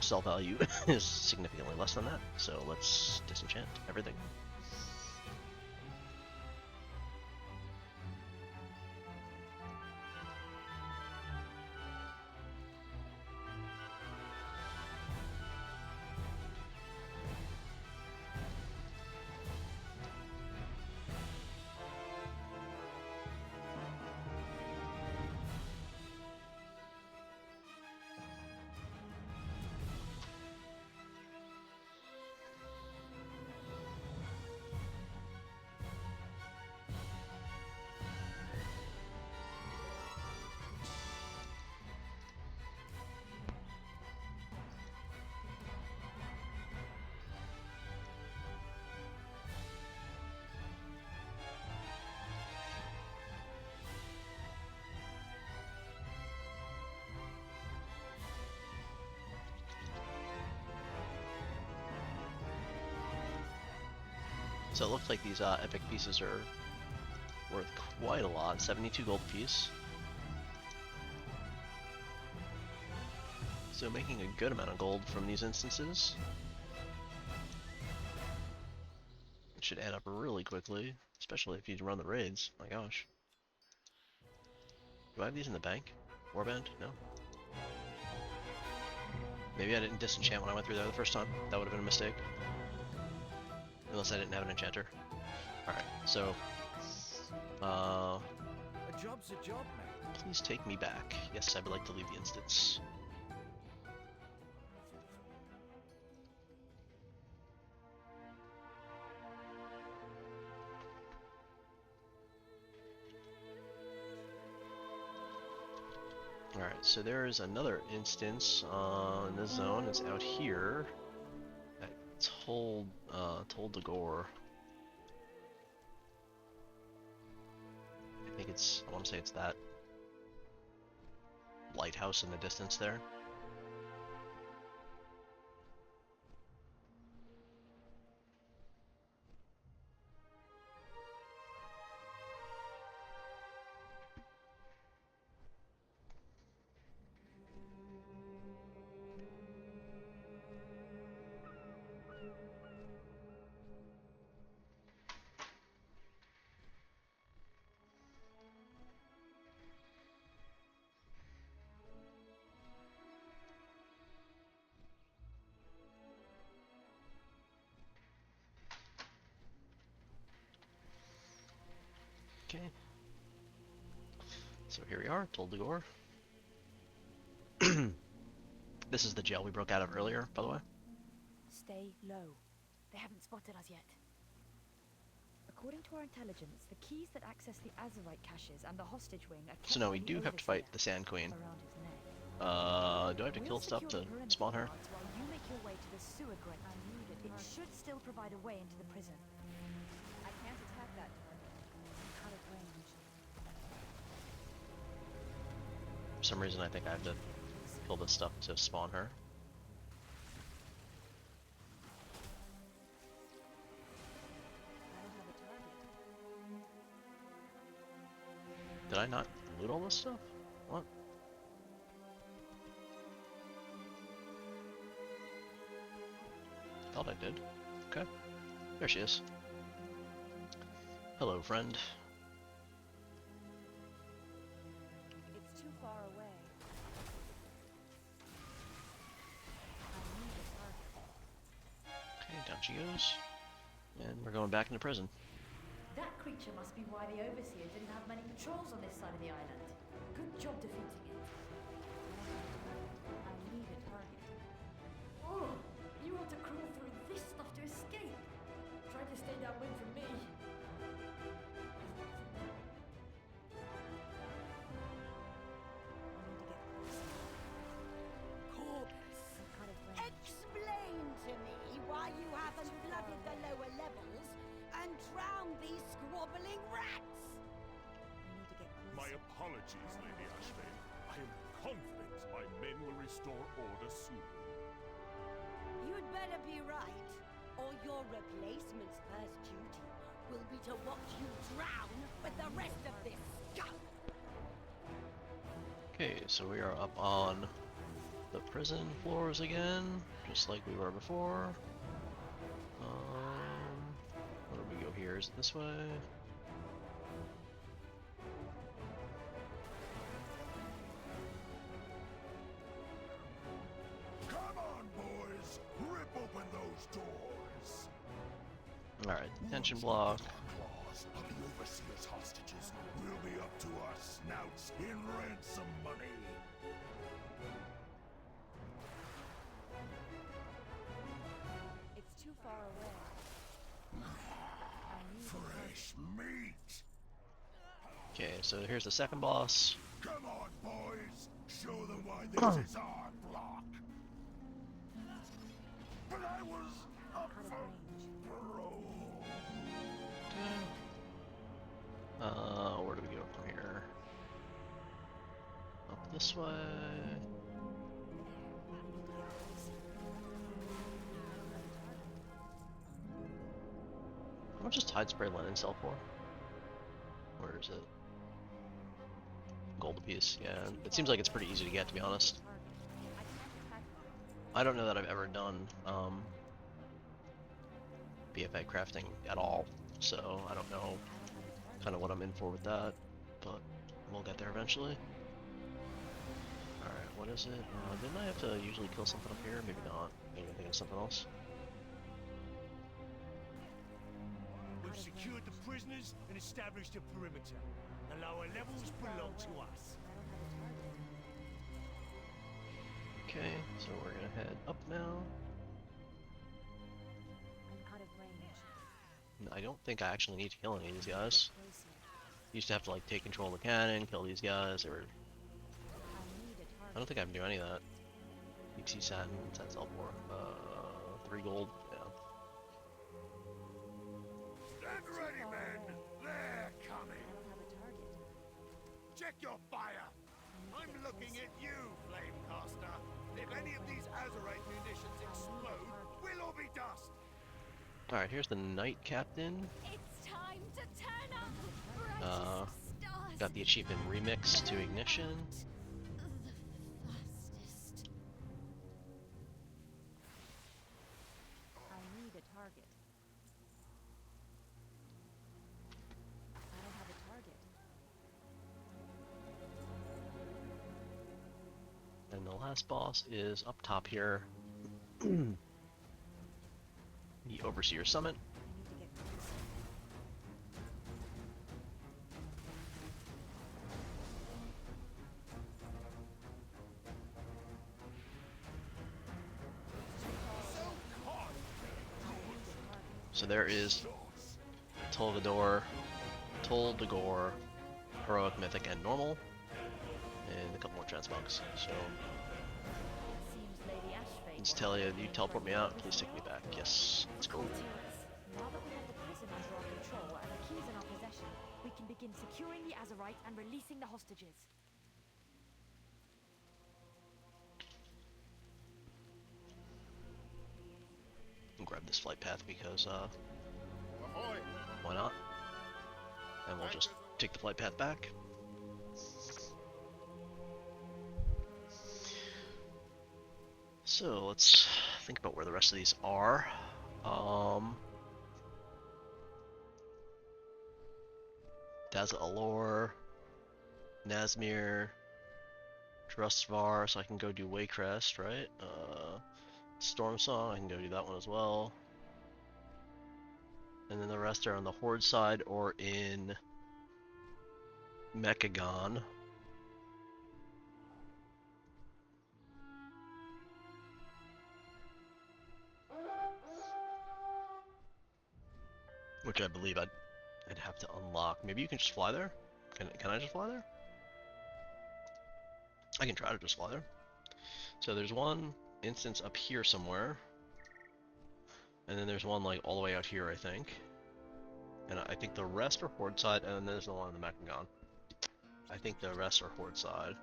Sell value is significantly less than that, so let's disenchant everything. So it looks like these epic pieces are worth quite a lot, 72 gold apiece. So making a good amount of gold from these instances. It should add up really quickly, especially if you run the raids. My gosh. Do I have these in the bank? Warband? No. Maybe I didn't disenchant when I went through there the first time. That would have been a mistake. Unless I didn't have an enchanter. Alright, so... a job's a job, man. Please take me back. Yes, I would like to leave the instance. Alright, so there's another instance in this zone. It's out here. Told the Gore. I think it's, I want to say it's that lighthouse in the distance there. Okay. So here we are, Told to Gore. This is the jail we broke out of earlier, by the way. Stay low. They haven't spotted us yet. According to our intelligence, the keys that access the Azerite caches and the hostage wing are kept So no, by we the do have to fight Overseer the Sand Queen. around his neck. Do I have to kill stuff to spawn her? While you make your way to the sewer grate, it should still provide a way into the prison. I can't attack that target. I'm out of range. For some reason, I think I have to kill this stuff to spawn her. Did I not loot all this stuff? What? Thought I did. Okay. There she is. Hello, friend. It's too far away. Okay, down she goes. And we're going back into prison. That creature must be why the Overseer didn't have many patrols on this side of the island. Good job defeating it. I need a target. Oh, you had to crawl through this stuff to escape. Try to stay downwind from me. Explain to me why you haven't flooded the lower levels and drowned these squabbling rats! My apologies, Lady Ashley. I am confident my men will restore order soon. You'd better be right, or your replacement's first duty will be to watch you drown with the rest of this scum! Okay, so we are up on the prison floors again, just like we were before. Where do we go here? Is it this way? Come on, boys! Rip open those doors! Alright, detention block. Claws of the Overseer's hostages will be up to our snouts in ransom money. It's too far away. Fresh meat! Okay, so here's the second boss. Come on, boys! Show them why this is our block! But I was up for parole! Where do we go from here? Up this way. How much does Tide Spray Linen sell for? Where is it? Gold apiece, yeah. It seems like it's pretty easy to get, to be honest. I don't know that I've ever done BFA crafting at all, so I don't know kind of what I'm in for with that, but we'll get there eventually. Alright, what is it? Didn't I have to usually kill something up here? Maybe not. Maybe I'm thinking of something else. We've secured the prisoners and established a perimeter. The lower levels belong to us. Okay, so we're gonna head up now. I'm out of range. I don't think I actually need to kill any of these guys. Used to have to like take control of the cannon, kill these guys, or I don't think I can do any of that. Pixie Satin, that's all for 3 gold, yeah. Stand ready, men! They're coming! Check your fire! I'm looking at you, Flamecaster! If any of these Azerite munitions explode, we'll all be dust! Alright, here's the Knight Captain. It's time to turn up! Got the achievement Remix to Ignition. I need a target. I don't have a target. And the last boss is up top here. The Overseer Summit. So there is Tolgador, Heroic, Mythic, and Normal, and a couple more transmogs. So, let's tell you, you teleport me out, please take me back. Yes, let's go. Now that we have the prison under our control and the keys in our possession, we can begin securing the Azerite and releasing the hostages. I'll grab this flight path because, why not? And we'll just take the flight path back. So let's think about where the rest of these are. Daza Alor, Nazmir, Drustvar, so I can go do Waycrest, right? Storm Song, I can go do that one as well. And then the rest are on the Horde side or in Mechagon. Which I believe I'd have to unlock. Maybe you can just fly there? Can I just fly there? I can try to just fly there. So there's one instance up here somewhere. And then there's one like all the way out here, I think. And I think the rest are Horde side, and then there's the one in the Mechagon. I think the rest are Horde side.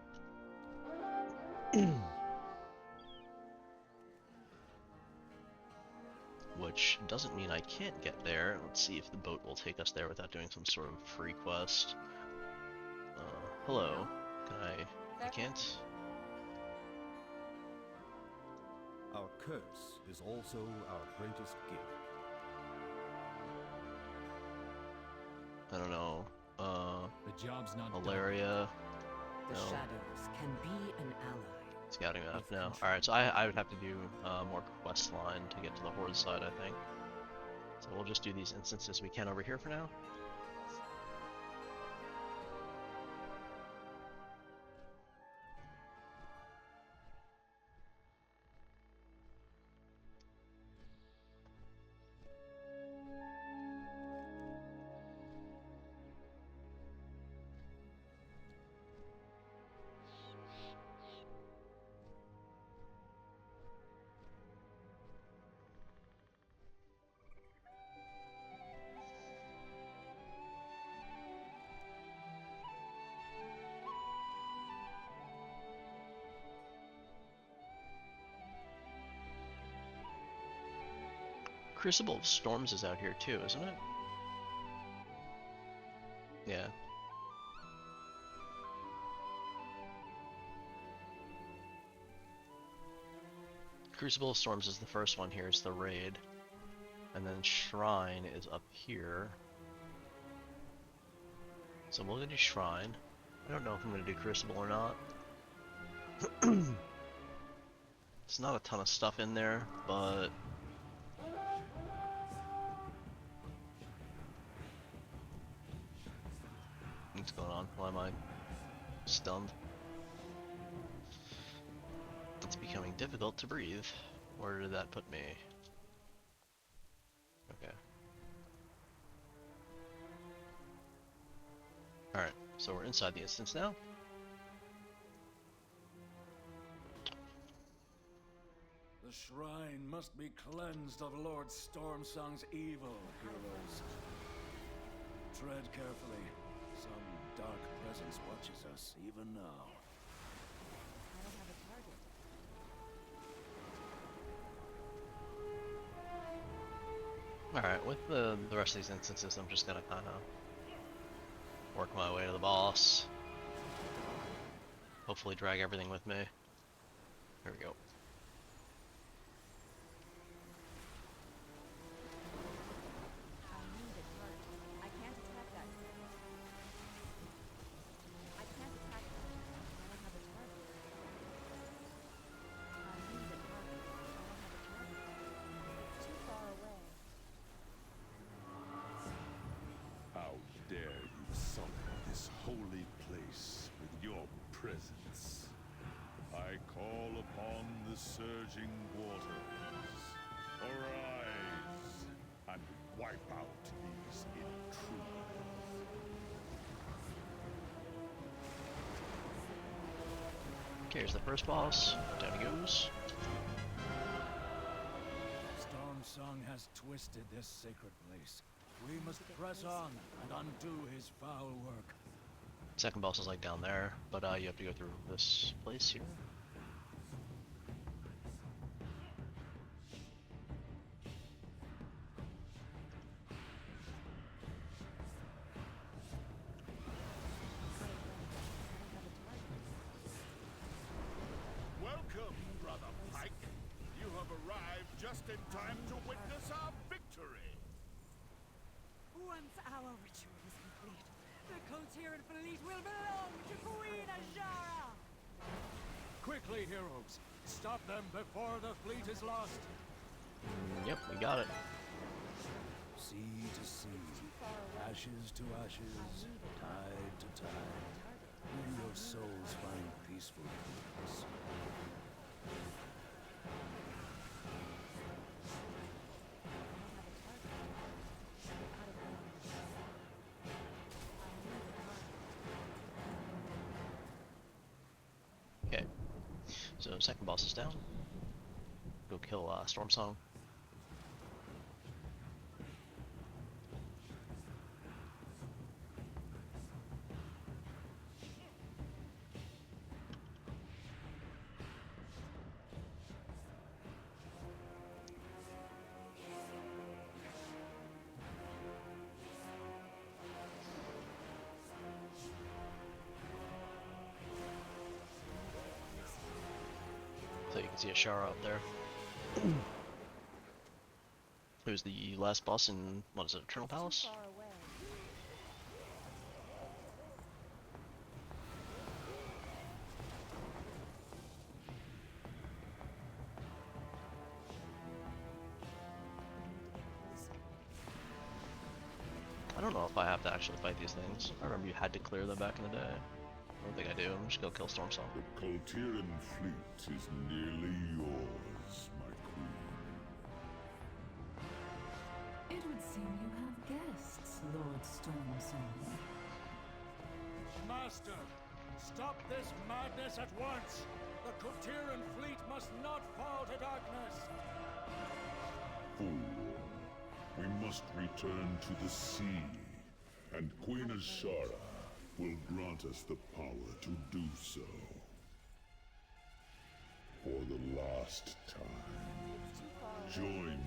Which doesn't mean I can't get there. Let's see if the boat will take us there without doing some sort of free quest. Hello. Can I can't? Our curse is also our greatest gift. I don't know. The job's not malaria. The No. shadows can be an ally. Scouting map, no. Alright, so I would have to do more quest line to get to the Horde side, I think. So we'll just do these instances we can over here for now. Crucible of Storms is out here too, isn't it? Yeah. Crucible of Storms is the first one here, it's the raid. And then Shrine is up here. So we'll do Shrine. I don't know if I'm going to do Crucible or not. It's not a ton of stuff in there, but... What's going on? Why am I stunned? It's becoming difficult to breathe. Where did that put me? Okay. Alright, so we're inside the instance now. The shrine must be cleansed of Lord Stormsong's evil, heroes. Tread carefully. Some dark presence watches us even now. I don't have a target. Alright, with the rest of these instances, I'm just gonna kinda work my way to the boss. Hopefully drag everything with me. Here we go. How dare you sully this holy place with your presence? I call upon wipe out these intruders. Okay, here's the first boss. Down he goes. Storm Song has twisted this sacred place. We must press on and undo his foul work. Second boss is like down there, but you have to go through this place here. Welcome, Brother Pike. You have arrived just in time to witness our victory. Once our ritual is complete, the Coltiran fleet will belong to Queen Azshara! Quickly, heroes! Stop them before the fleet is lost! Yep, we got it. Sea to sea, ashes to ashes, tide to tide. May your souls find peaceful peace. Okay, so second boss is down. Go kill Storm Song. So you can see Ashara up there. Who's the last boss in, what is it, Eternal Palace? I don't know if I have to actually fight these things. I remember you had to clear them back in the day. I don't think I do. I'm just gonna kill Storm Song. The Coltiran fleet is nearly yours, my queen. It would seem you have guests, Lord Stormsong. Master, stop this madness at once! The Coltiran fleet must not fall to darkness! Fool. We must return to the sea, and Queen Azshara will grant us the power to do so. For the last time, join me.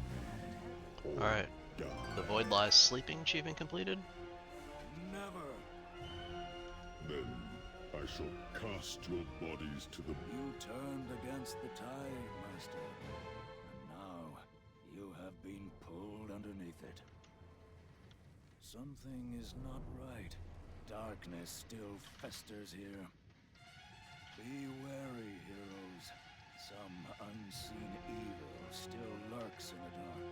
Or Alright. die. The Void Lies Sleeping achievement completed. Never! Then I shall cast your bodies to the... You turned against the tide, Master. And now, you have been pulled underneath it. Something is not right. Darkness still festers here. Be wary, heroes. Some unseen evil still lurks in the dark.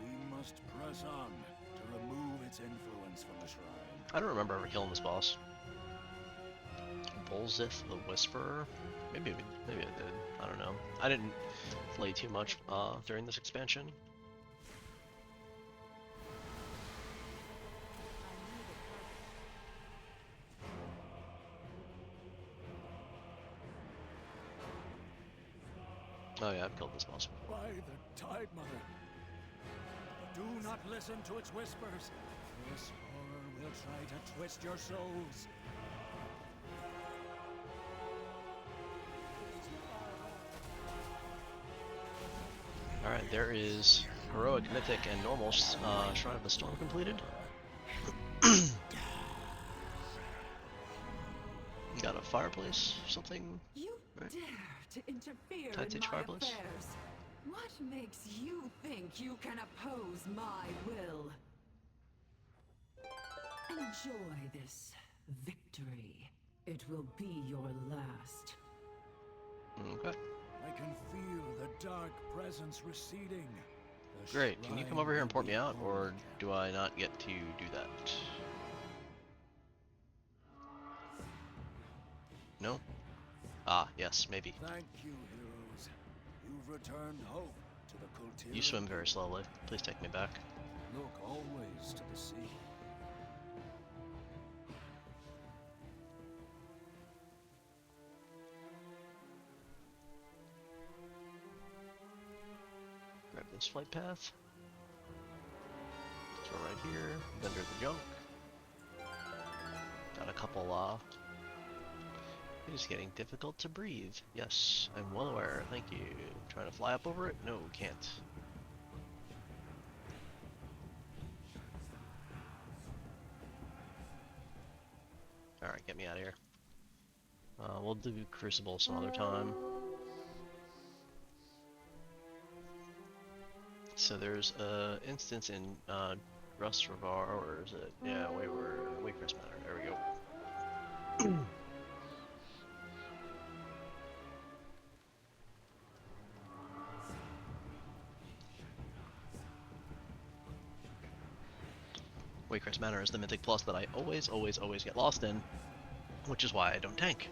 We must press on to remove its influence from the shrine. I don't remember ever killing this boss. Bolzith the Whisperer? Maybe I did. I don't know. I didn't play too much during this expansion. Oh yeah, I've killed this boss. By the Tide Mother. Do not listen to its whispers. This horror will try to twist your souls. Alright, there is Heroic, Mythic, and Normal Shrine of the Storm completed. You got a fireplace, something? You right? dare to interfere Tides in Age my fireplace? affairs. What makes you think you can oppose my will? Enjoy this victory. It will be your last. Okay. I can feel the dark presence receding. The Great. Can you come shrine over here and will port be me out, or horde. do I not get to do that? No? Ah, yes, maybe. Thank you, heroes. You've returned hope to the Coltiran. You swim very slowly. Please take me back. Look always to the sea. Grab this flight path. So right here, under the junk. Got a couple, it is getting difficult to breathe. Yes, I'm well aware, thank you. Trying to fly up over it? No, can't. Alright, get me out of here. We'll do Crucible some other time. So there's a instance in Rustravar, or is it? Yeah, Waycrest Manor. There we go. Waycrest Manor is the Mythic Plus that I always get lost in, which is why I don't tank.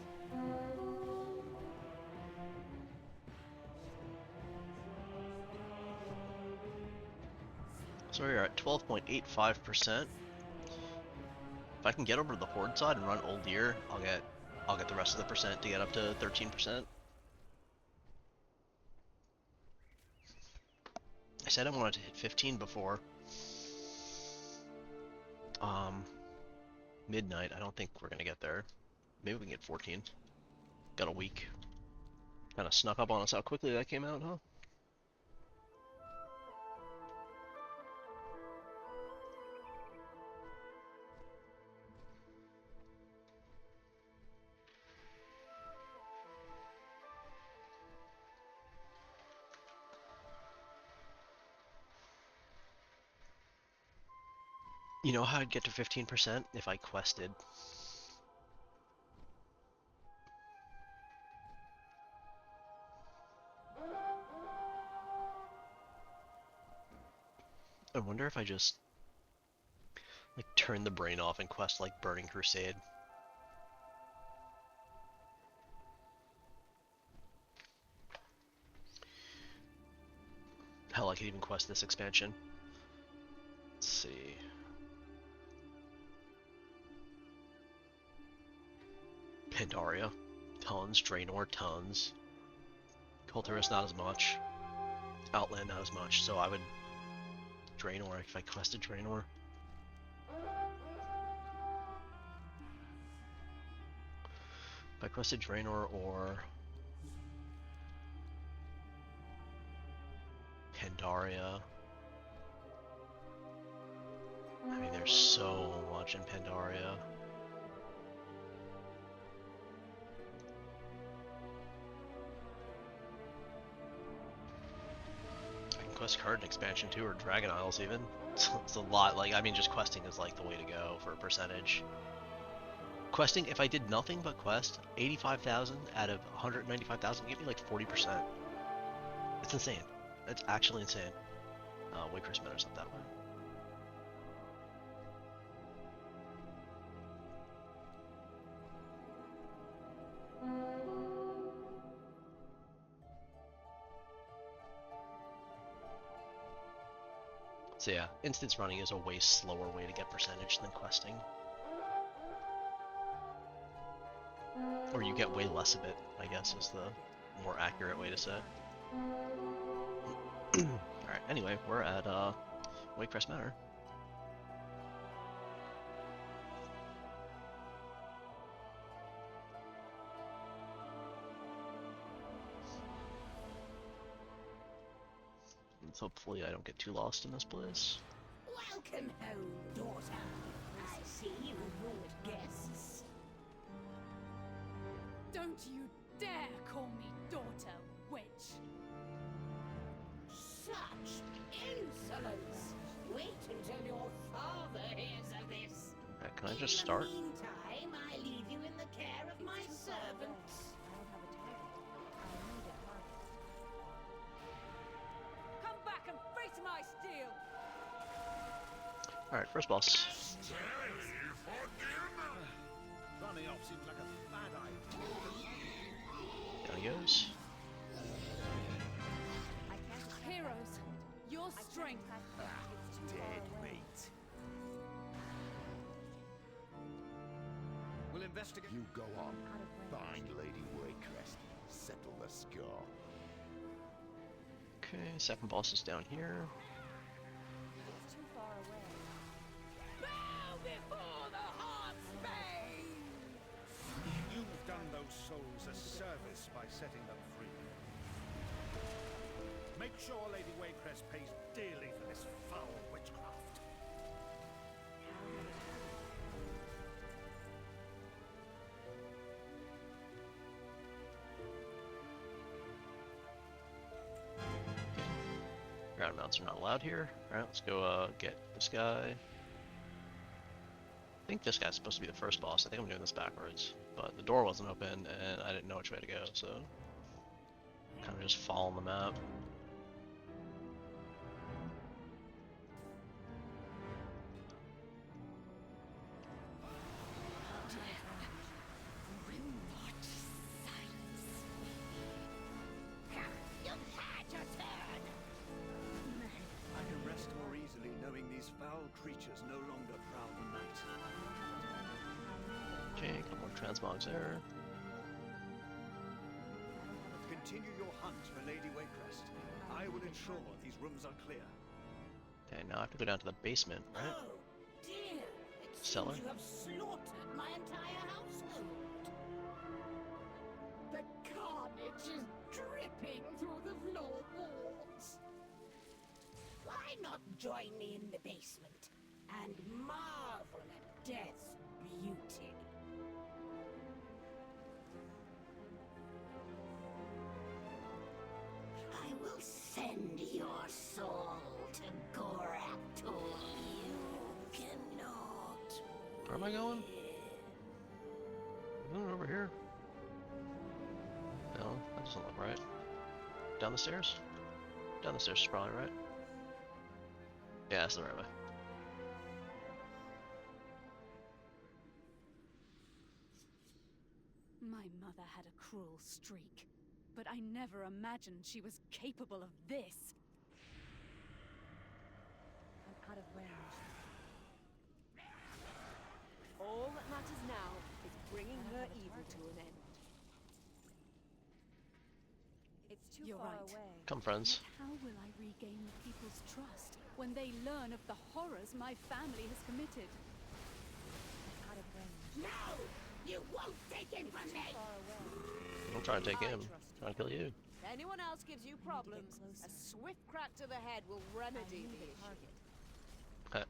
So we're at 12.85%. If I can get over to the Horde side and run Old Year, I'll get the rest of the percent to get up to 13%. I said I wanted to hit 15 before midnight. I don't think we're gonna get there. Maybe we can get 14. Got a week. Kind of snuck up on us how quickly that came out, huh? You know how I'd get to 15% if I quested? I wonder if I just like turn the brain off and quest like Burning Crusade. Hell, I could even quest this expansion. Let's see. Pandaria, tons. Draenor, tons. Kultiris, not as much. Outland, not as much. So I would Draenor if I quested Draenor. If I quested Draenor or Pandaria. I mean, there's so much in Pandaria. I can quest Card expansion too, or Dragon Isles even. It's a lot. Like, I mean, just questing is like the way to go for a percentage. Questing, if I did nothing but quest, 85,000 out of 195,000 give me like 40%. It's insane. It's actually insane. Waycrest Manor's not that way. So yeah, instance running is a way slower way to get percentage than questing. Or you get way less of it, I guess is the more accurate way to say it. Alright, anyway, we're at Waycrest Manor. Hopefully I don't get too lost in this place. Welcome home, daughter. I see you brought guests. Don't you dare call me daughter, witch! Such insolence! Wait until your father hears of this. Right, can I just start? In the meantime, I leave you in the care of my servants. Come back and face my steel! Alright, first boss. Running off seems like a bad idea. Down he goes. Heroes, your strength dead weight. We'll investigate. You go on. Find Lady Waycrest. Settle the score. Okay, second boss is down here. It's too far away. Bow before the heart's bane! You've done those souls a service by setting them free. Make sure Lady Waycrest pays dearly for this foul witchcraft. Ground mounts are not allowed here. Alright, let's go get this guy. I think this guy's supposed to be the first boss. I think I'm doing this backwards. But the door wasn't open and I didn't know which way to go, so kind of just following the map. I can rest more easily knowing these foul creatures no longer prowl the night. Okay, a couple more transmogs there. Continue your hunt for Lady Waycrest. I will ensure these rooms are clear. Okay, now I have to go down to the basement, right? Oh, dear. It Cellar? seems you have slaughtered my entire household. The carnage is dripping through the floorboards. Why not join me in the basement and marvel at death's beauty? I will send your soul to Goraktul. You cannot. Where am I going? Going over here? No, that doesn't look right. Down the stairs? Down the stairs is probably right. Yeah, that's the right way. My mother had a cruel streak, but I never imagined she was capable of this. I'm out of range. All that matters now is bringing her evil to an end. It's too You're far right. away. Come, friends. How will I regain people's trust when they learn of the horrors my family has committed? I'm out of range. No! You won't take it from me! Far away. Don't try to take him. Try to kill you. If anyone else gives you problems, a swift crack to the head will remedy the issue. Okay.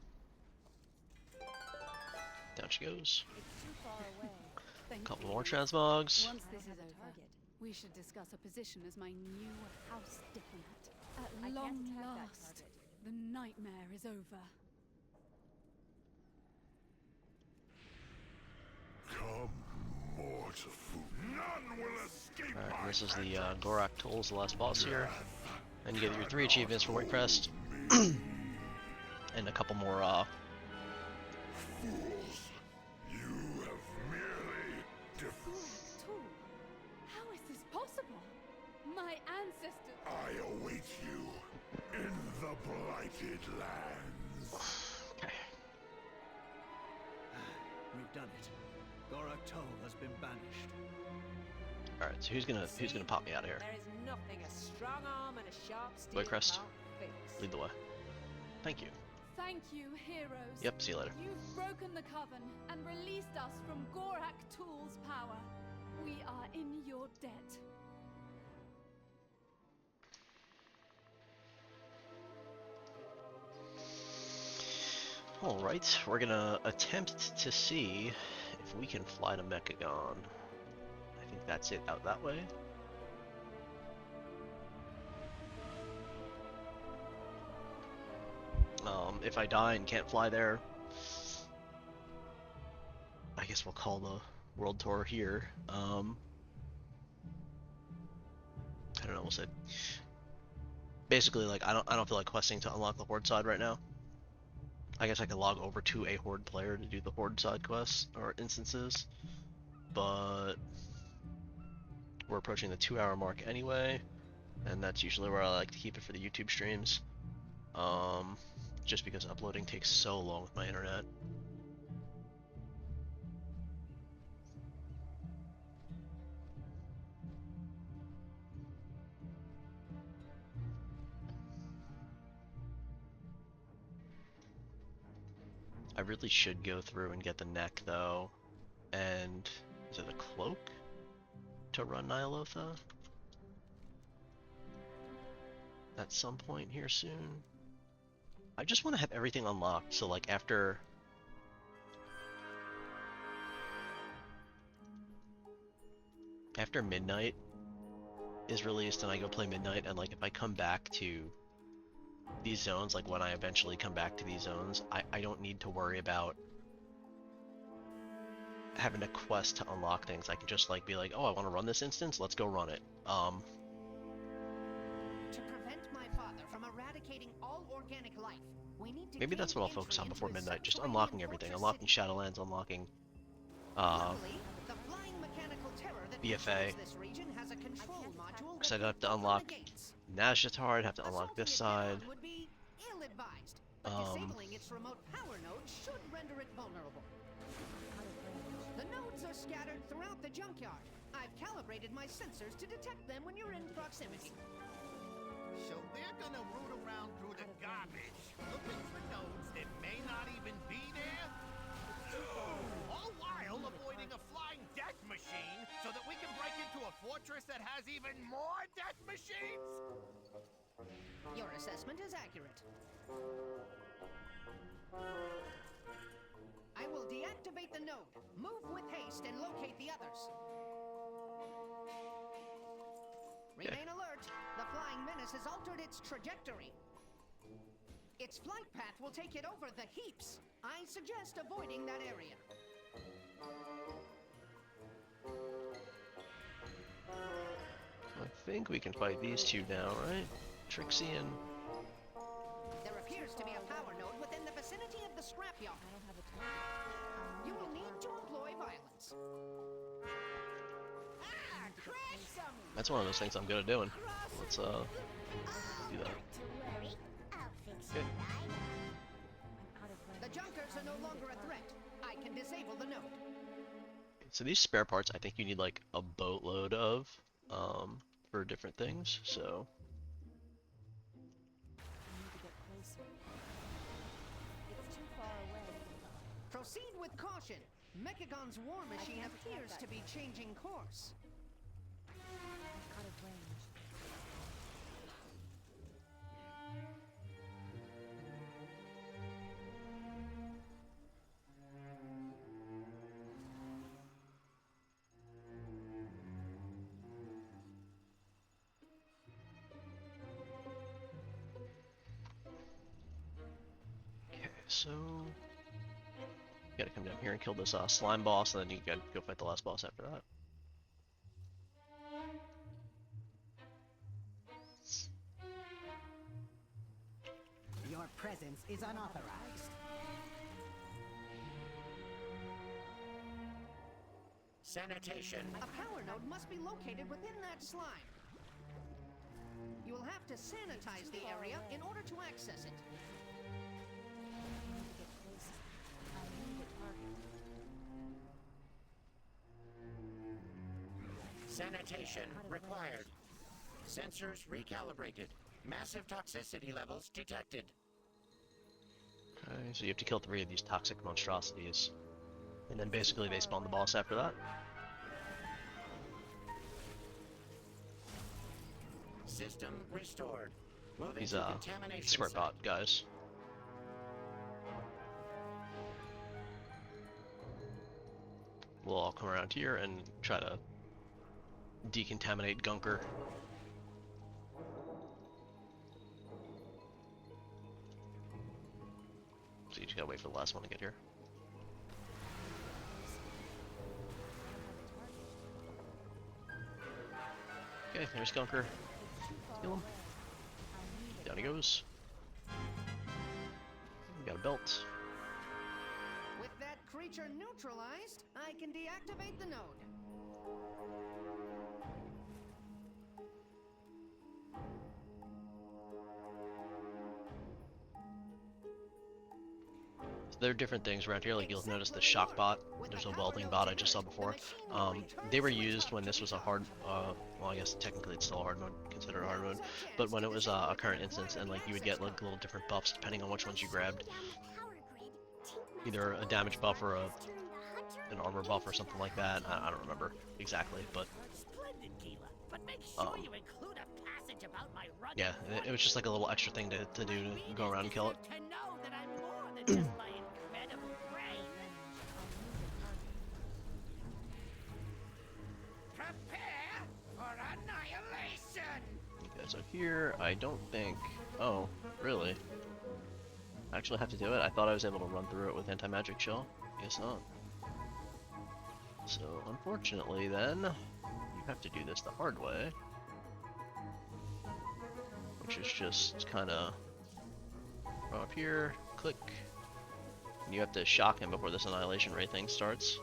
Down she goes. It's too far away. Thank Couple you. more transmogs. Once this is over, we should discuss a position as my new house diplomat. At I long can't attack that last, target. the nightmare is over. Come, mortal. None will escape. Alright, this is the Gorak Tools, the last boss here. And you get your 3 achievements for Waycrest. And a couple more, Fools, you have merely Tool, how is this possible? My ancestors... I await you in the Blighted Lands. Okay. We've done it. Goraktul has been banished. Alright, so who's gonna pop me out of here? There is nothing a strong arm and a sharp steel Waycrest, can't fix. lead the way. Thank you. Thank you, heroes. Yep, see you later. You've broken the coven and released us from Gorak Tool's power. We are in your debt. Alright, we're gonna attempt to see if we can fly to Mechagon. I think that's it out that way. If I die and can't fly there, I guess we'll call the world tour here. I don't know, we'll say. Basically, like, I don't feel like questing to unlock the horde side right now. I guess I could log over to a horde player to do the horde side quests or instances, but we're approaching the 2-hour mark anyway, and that's usually where I like to keep it for the YouTube streams. just because uploading takes so long with my internet. I really should go through and get the neck though, and is it the cloak to run Nyalotha at some point here soon? I just want to have everything unlocked, so like after midnight is released and I go play midnight, and like if I come back to these zones, like when I eventually come back to these zones, I don't need to worry about having a quest to unlock things. I can just like be like, oh, I want to run this instance, let's go run it. To prevent my father from eradicating all organic life, we need to maybe that's what I'll focus on before midnight, just unlocking everything, unlocking Shadowlands, unlocking the flying mechanical terror that BFA. this region has a control module Because I'd have to unlock Nazjatar, I'd have to unlock this side. would be ill-advised, but disabling its remote power node should render it vulnerable. The nodes are scattered throughout the junkyard. I've calibrated my sensors to detect them when you're in proximity. So they're gonna root around through the garbage, looking for nodes that may not even be there? All while avoiding a flying death machine so that we can break into a fortress that has even more death machines? Your assessment is accurate. I will deactivate the node. Move with haste and locate the others. Remain alert. The flying menace has altered its trajectory. Its flight path will take it over the heaps. I suggest avoiding that area. I think we can fight these two now, right? Trixie and... There appears to be a power node within the vicinity of the scrapyard. I don't have a target. You will need to employ violence. Crash some. That's one of those things I'm good at doing. Let's do that. Okay. The junkers are no longer a threat. I can disable the node. So these spare parts, I think you need like a boatload of, for different things, so... It's too far away. Proceed with caution. Mechagon's war machine appears to be changing course. Out of range. Okay, so... You gotta come down here and kill this slime boss, and then you gotta go fight the last boss after that. Your presence is unauthorized. Sanitation. A power node must be located within that slime. You will have to sanitize the area in order to access it. Sanitation required. Sensors recalibrated. Massive toxicity levels detected. Okay, so you have to kill 3 of these toxic monstrosities. And then basically they spawn the boss after that. System restored. Moving These to contamination squirt site. bot guys. We'll all come around here and try to decontaminate Gunker. So you just gotta wait for the last one to get here. Okay, there's Gunker. Kill him. Down he goes. We got a belt. With that creature neutralized, I can deactivate the node. there are different things around here. Like you'll notice the shock bot. There's a welding bot I just saw before. They were used when this was a hard, well, I guess technically it's still a hard mode, considered a hard mode, but when it was a current instance, and like you would get like little different buffs depending on which ones you grabbed. Either a damage buff or an armor buff or something like that. I don't remember exactly, but yeah, it was just like a little extra thing to do to go around and kill it. Prepare for annihilation! You guys are here. I don't think. Oh, really? I actually have to do it? I thought I was able to run through it with anti-magic shell. Guess not. So, unfortunately then, you have to do this the hard way. Which is just kinda run up here, click, and you have to shock him before this annihilation ray thing starts.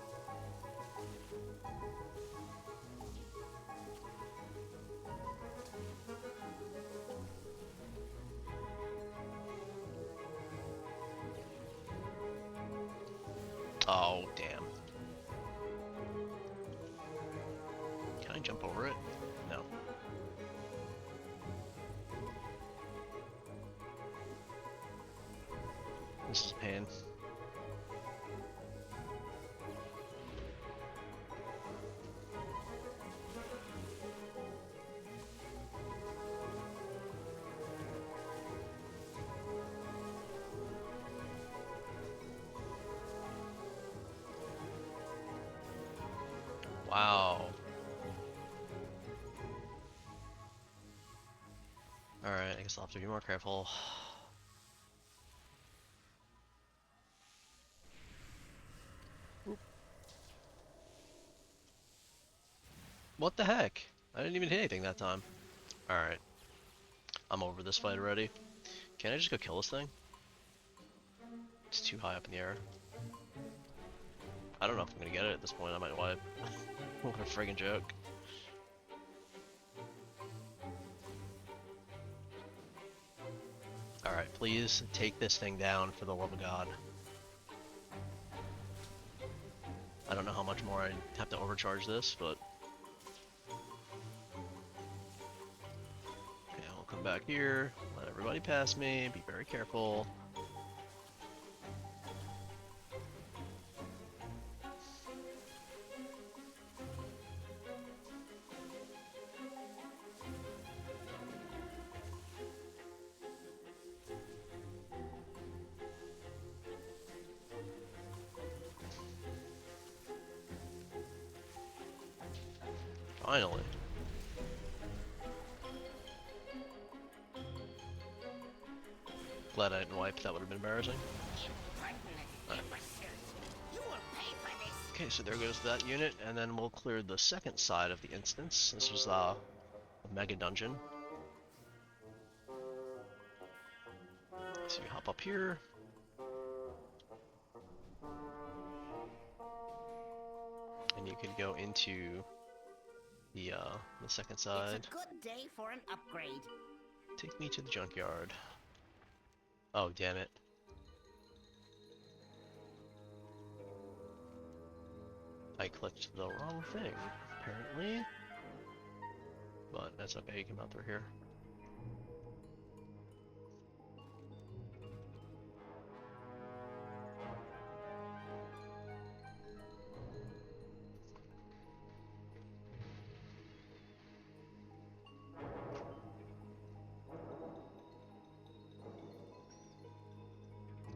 Oh, damn. Can I jump over it? No. This is pain. Wow. Alright, I guess I'll have to be more careful. Oop. What the heck? I didn't even hit anything that time. Alright. I'm over this fight already. Can I just go kill this thing? It's too high up in the air. I don't know if I'm gonna get it at this point. I might wipe. What a friggin' joke. Alright, please take this thing down for the love of God. I don't know how much more I have to overcharge this, but... Okay, I'll come back here, let everybody pass me, be very careful. Finally. Glad I didn't wipe, that would have been embarrassing. Right. Okay, so there goes that unit, and then we'll clear the second side of the instance. This was a mega dungeon. So you hop up here. And you can go into the second side. It's a good day for an upgrade. Take me to the junkyard. Oh, damn it. I clicked the wrong thing, apparently. But that's okay, you can come out through here.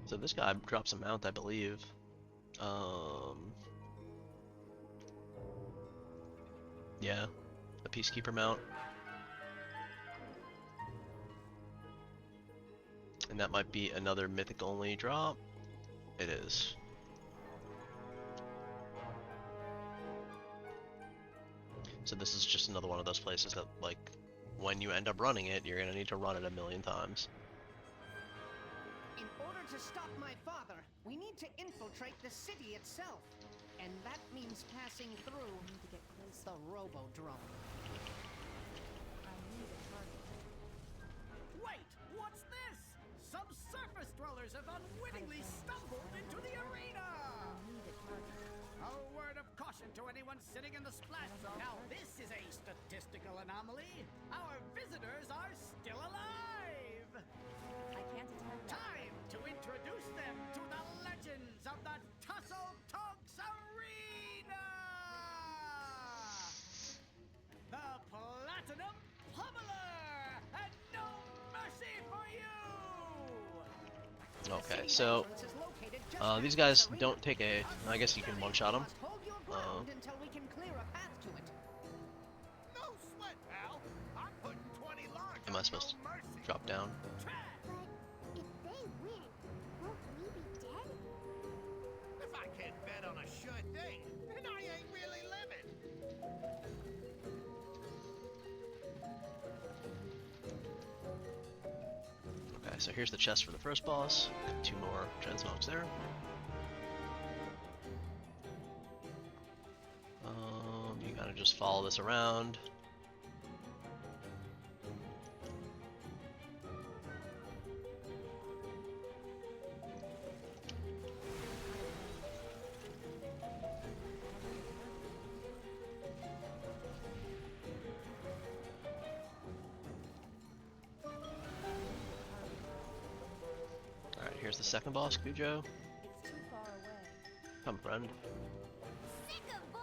So this guy drops a mount, I believe. Yeah, a Peacekeeper mount. And that might be another mythic only drop. It is. So this is just another one of those places that, like, when you end up running it, you're gonna need to run it a million times. In order to stop my father, we need to infiltrate the city itself. And that means passing through the Robo-Drone. Wait, what's this? Some surface dwellers brawlers have unwittingly stumbled into the arena! A word of caution to anyone sitting in the splash zone. Now this is a statistical anomaly. Our visitors are still alive! I can't attend that. Time to introduce them to the legends of the Tussle Tonks Arena! The Platinum Pummeler! And no mercy for you! Okay, so these guys don't take a. I guess you can one-shot them. Until we can clear a path to it. No sweat, pal. I'm putting 20 logs. Am I supposed to drop down? But if they win, won't we be dead? If I can't bet on a sure thing, then I ain't really living. Okay, so here's the chest for the first boss. Got 2 more transmogs there. You gotta just follow this around. Alright, here's the second boss, Cujo. It's too far away. Come, friend. Sick of boy!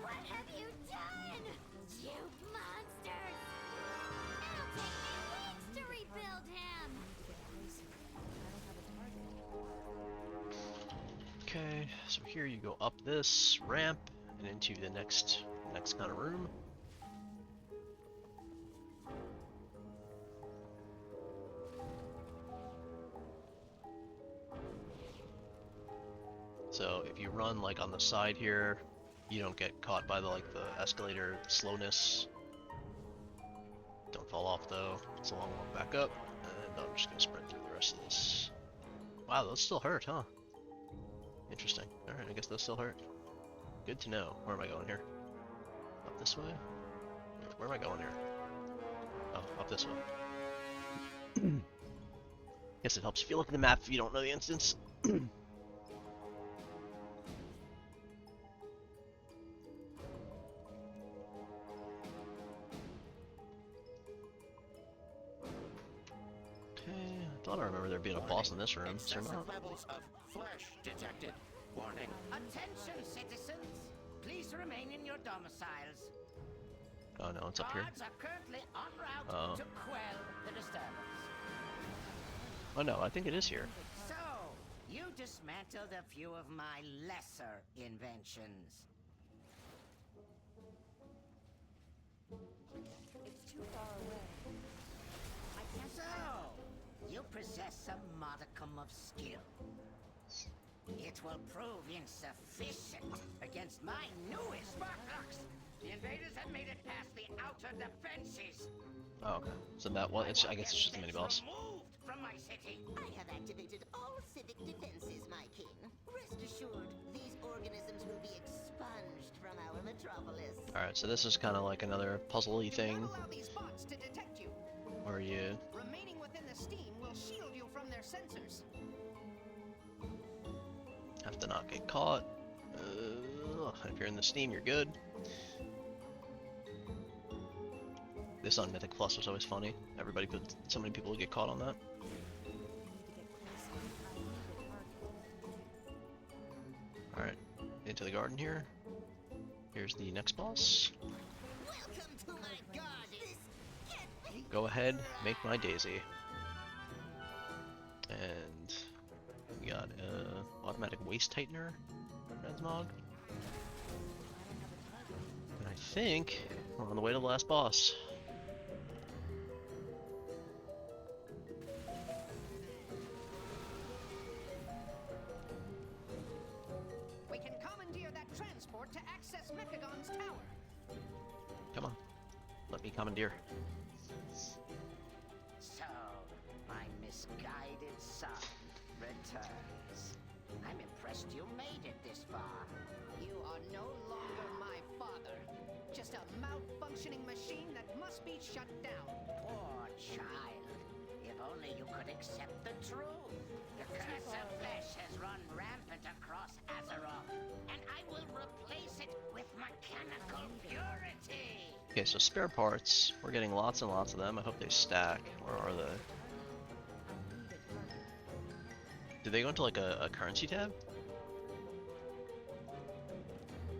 What have you done? You monsters! It'll take me weeks to rebuild him! Okay, so here you go up this ramp and into the next kind of room. So if you run like on the side here, you don't get caught by the escalator slowness. Don't fall off though. It's a long walk back up, and I'm just gonna sprint through the rest of this. Wow, those still hurt, huh? Interesting. Alright, I guess those still hurt. Good to know. Where am I going here? Up this way? Where am I going here? Oh, up this way. Guess it helps if you look at the map if you don't know the instance. I thought I remember there being a boss in this room. Excessive levels of flesh detected. Warning. Attention, citizens! Please remain in your domiciles. Oh no, it's up here. Guards are currently en route to quell the disturbance. Oh no, I think it is here. So, you dismantled a few of my lesser inventions. It's too far away. I can't. So, you possess a modicum of skill. It will prove insufficient against my newest sparklocks. The invaders have made it past the outer defenses. Oh, okay. So that one, I guess it's just a mini boss. Moved from my city. I have activated all civic defenses, my king. Rest assured, these organisms will be expunged from our metropolis. Alright, so this is kind of like another puzzly thing. Allow these bots to detect you. Where you Remaining within the steam will shield you from their sensors. have to not get caught. If you're in the steam, you're good. This on Mythic Plus was always funny. So many people would get caught on that. Alright, into the garden here. Here's the next boss. Welcome to my garden. Go ahead, make my daisy. And we got automatic waist tightener transmog. And I think we're on the way to the last boss. We can commandeer that transport to access Mechagon's tower. Come on, let me commandeer. So, my misguided son returns. I'm impressed you made it this far. You are no longer my father. Just a malfunctioning machine that must be shut down. Poor child. If only you could accept the truth. The curse of flesh has run rampant across Azeroth, and I will replace it with mechanical purity. Okay, so spare parts. We're getting lots and lots of them. I hope they stack. Where are they? Do they go into like a currency tab?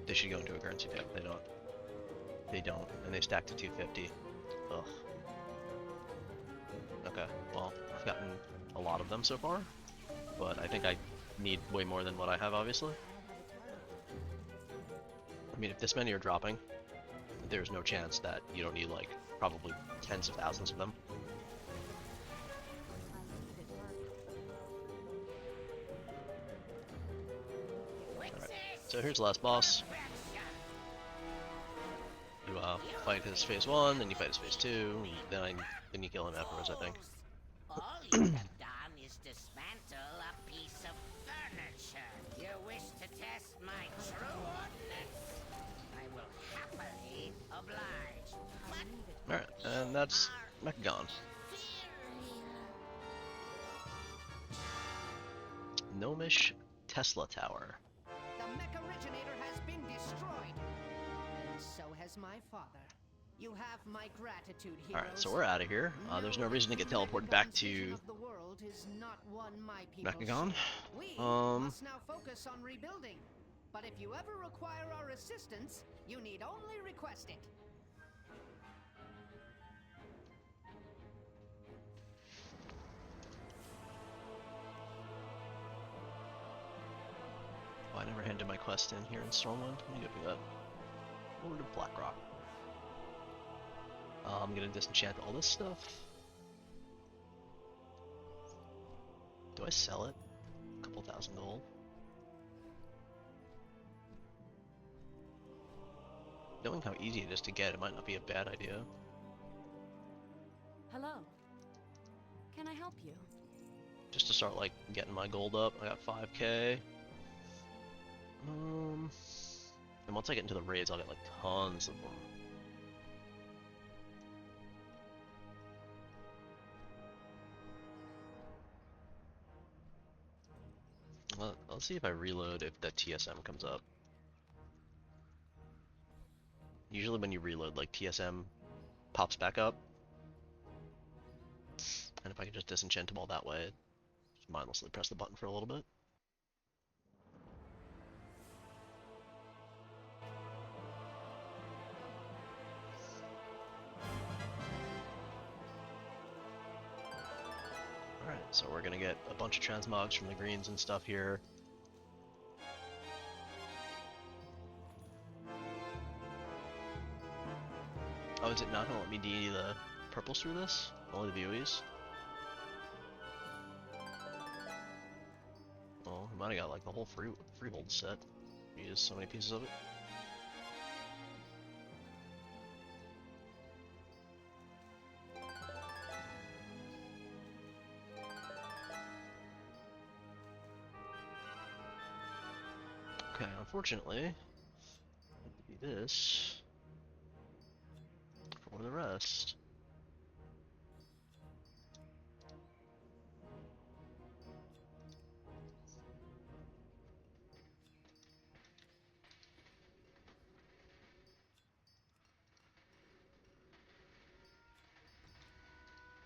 They should go into a currency tab. They don't. They don't, and they stack to 250. Ugh. Okay, well, I've gotten a lot of them so far, but I think I need way more than what I have, obviously. I mean, if this many are dropping, there's no chance that you don't need, like, probably tens of thousands of them. Alright, so here's the last boss. You fight his phase 1, then you fight his phase 2, then you kill him afterwards, I think. All you have done is dismantle a piece of furniture. You wish to test my true ordnance? I will happily oblige. Alright, and that's Mechagon. Gnomish Tesla Tower. The mech originator has been destroyed. And so has my father. You have my gratitude, heroes. Alright, so we're out of here. There's no reason to get teleported back to Mechagon. We must now focus on rebuilding. But if you ever require our assistance, you need only request it. Oh, I never handed my quest in here in Stormwind. Let me go do that. Lord of Blackrock. I'm gonna disenchant all this stuff. Do I sell it? A couple thousand gold. Knowing how easy it is to get, it might not be a bad idea. Hello. Can I help you? Just to start like getting my gold up. I got 5k. And once I get into the raids, I'll get like tons of them. Let's see if I reload if the TSM comes up. Usually when you reload, like, TSM pops back up. And if I can just disenchant them all that way, just mindlessly press the button for a little bit. Alright, so we're gonna get a bunch of transmogs from the greens and stuff here. Oh, is it not gonna let me D the purples through this? Only the VOEs? Well, we might have got like the whole freehold set. We used so many pieces of it. Okay, unfortunately, it would be this for the rest.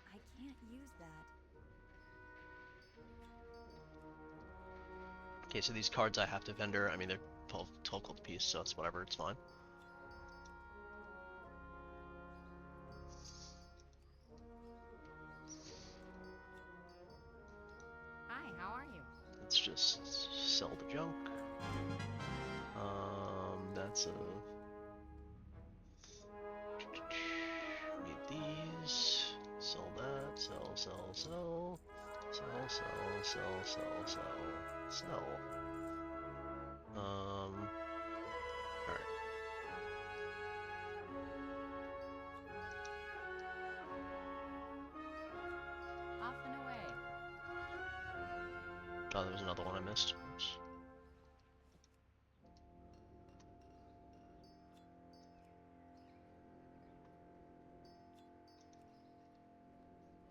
I can't use that. Okay, so these cards I have to vendor, I mean they're 12 gold a piece, so it's whatever, it's fine. Hi, how are you? Let's just sell the junk. That's a... Need these. Sell that. Sell. Alright. Off and away. Oh, there was another one I missed. Oops.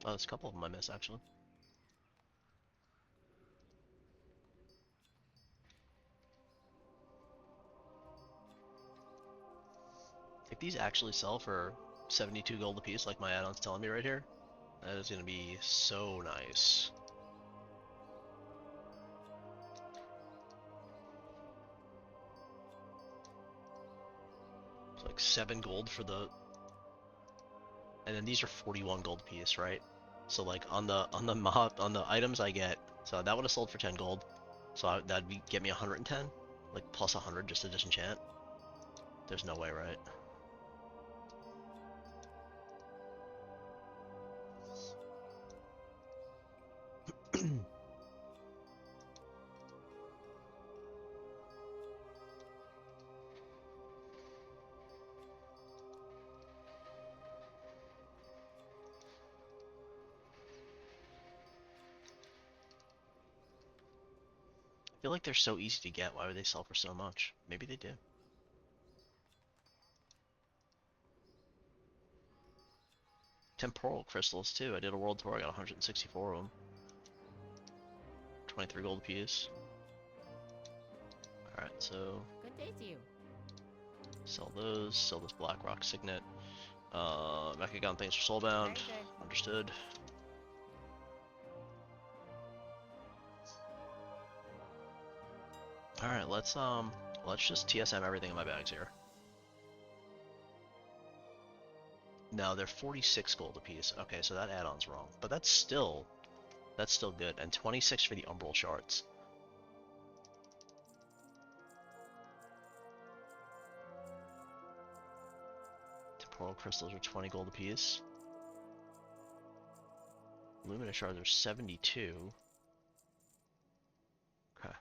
Oh, there's a couple of them I missed, actually. If these actually sell for 72 gold apiece, like my add-on's telling me right here, that is going to be so nice. It's like 7 gold for the... And then these are 41 gold apiece, right? So like on the items I get, so that would have sold for 10 gold. So that'd get me 110, like plus 100 just to disenchant. There's no way, right? I feel like they're so easy to get. Why would they sell for so much? Maybe they do. Temporal crystals too. I did a world tour. I got 164 of them. 23 gold apiece. All right, so Good day to you. sell those. Sell this Black Rock Signet. Mechagon, thanks for soulbound. Understood. All right, let's just TSM everything in my bags here. No, they're 46 gold apiece. Okay, so that add-on's wrong, but that's still good. And 26 for the umbral shards. Temporal crystals are 20 gold apiece. Luminous shards are 72. Okay.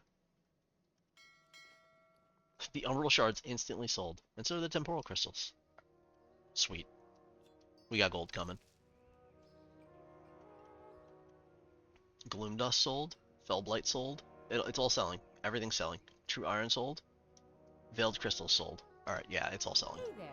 The umbral shards instantly sold, and so are the temporal crystals. Sweet. We got gold coming. Gloom Dust sold. Fellblight sold. It's all selling. Everything's selling. True Iron sold. Veiled Crystals sold. Alright, yeah, it's all selling. Hey there.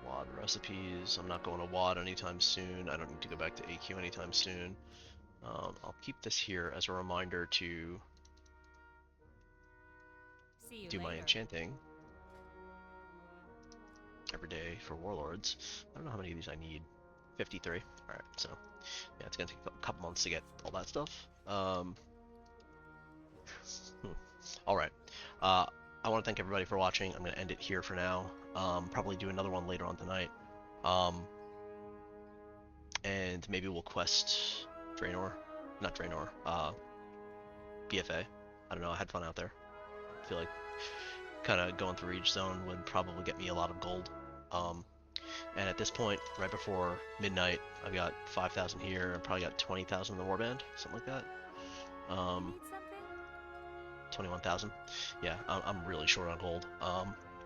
WAD recipes. I'm not going to WAD anytime soon. I don't need to go back to AQ anytime soon. I'll keep this here as a reminder to do my enchanting every day for warlords. I don't know how many of these I need. 53. Alright, so yeah, it's gonna take a couple months to get all that stuff. Alright. I want to thank everybody for watching. I'm gonna end it here for now. Probably do another one later on tonight. And maybe we'll quest Draenor. Not Draenor. BFA. I don't know, I had fun out there. I feel like kind of going through each zone would probably get me a lot of gold. And at this point, right before midnight, I've got 5,000 here. I probably got 20,000 in the warband, something like that. 21,000. Yeah, I'm really short on gold.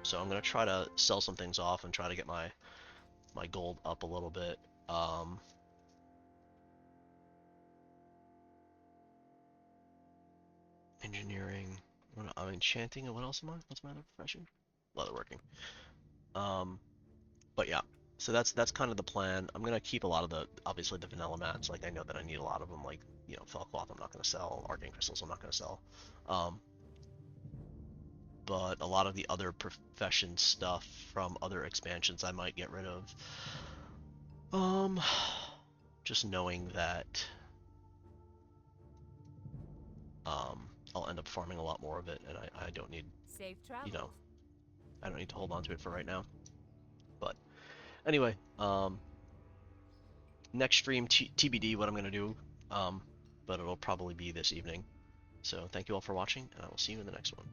So I'm gonna try to sell some things off and try to get my gold up a little bit. Engineering. I'm enchanting, and what else am I? What's my other profession? Leatherworking. But yeah, so that's kind of the plan. I'm gonna keep a lot of obviously the vanilla mats. Like I know that I need a lot of them. Like fell cloth, I'm not gonna sell. Arcane crystals, I'm not gonna sell. But a lot of the other profession stuff from other expansions I might get rid of. Just knowing that I'll end up farming a lot more of it, and I don't need Safe travels. I don't need to hold on to it for right now. But anyway, next stream TBD what I'm gonna do, but it'll probably be this evening. So thank you all for watching, and I will see you in the next one.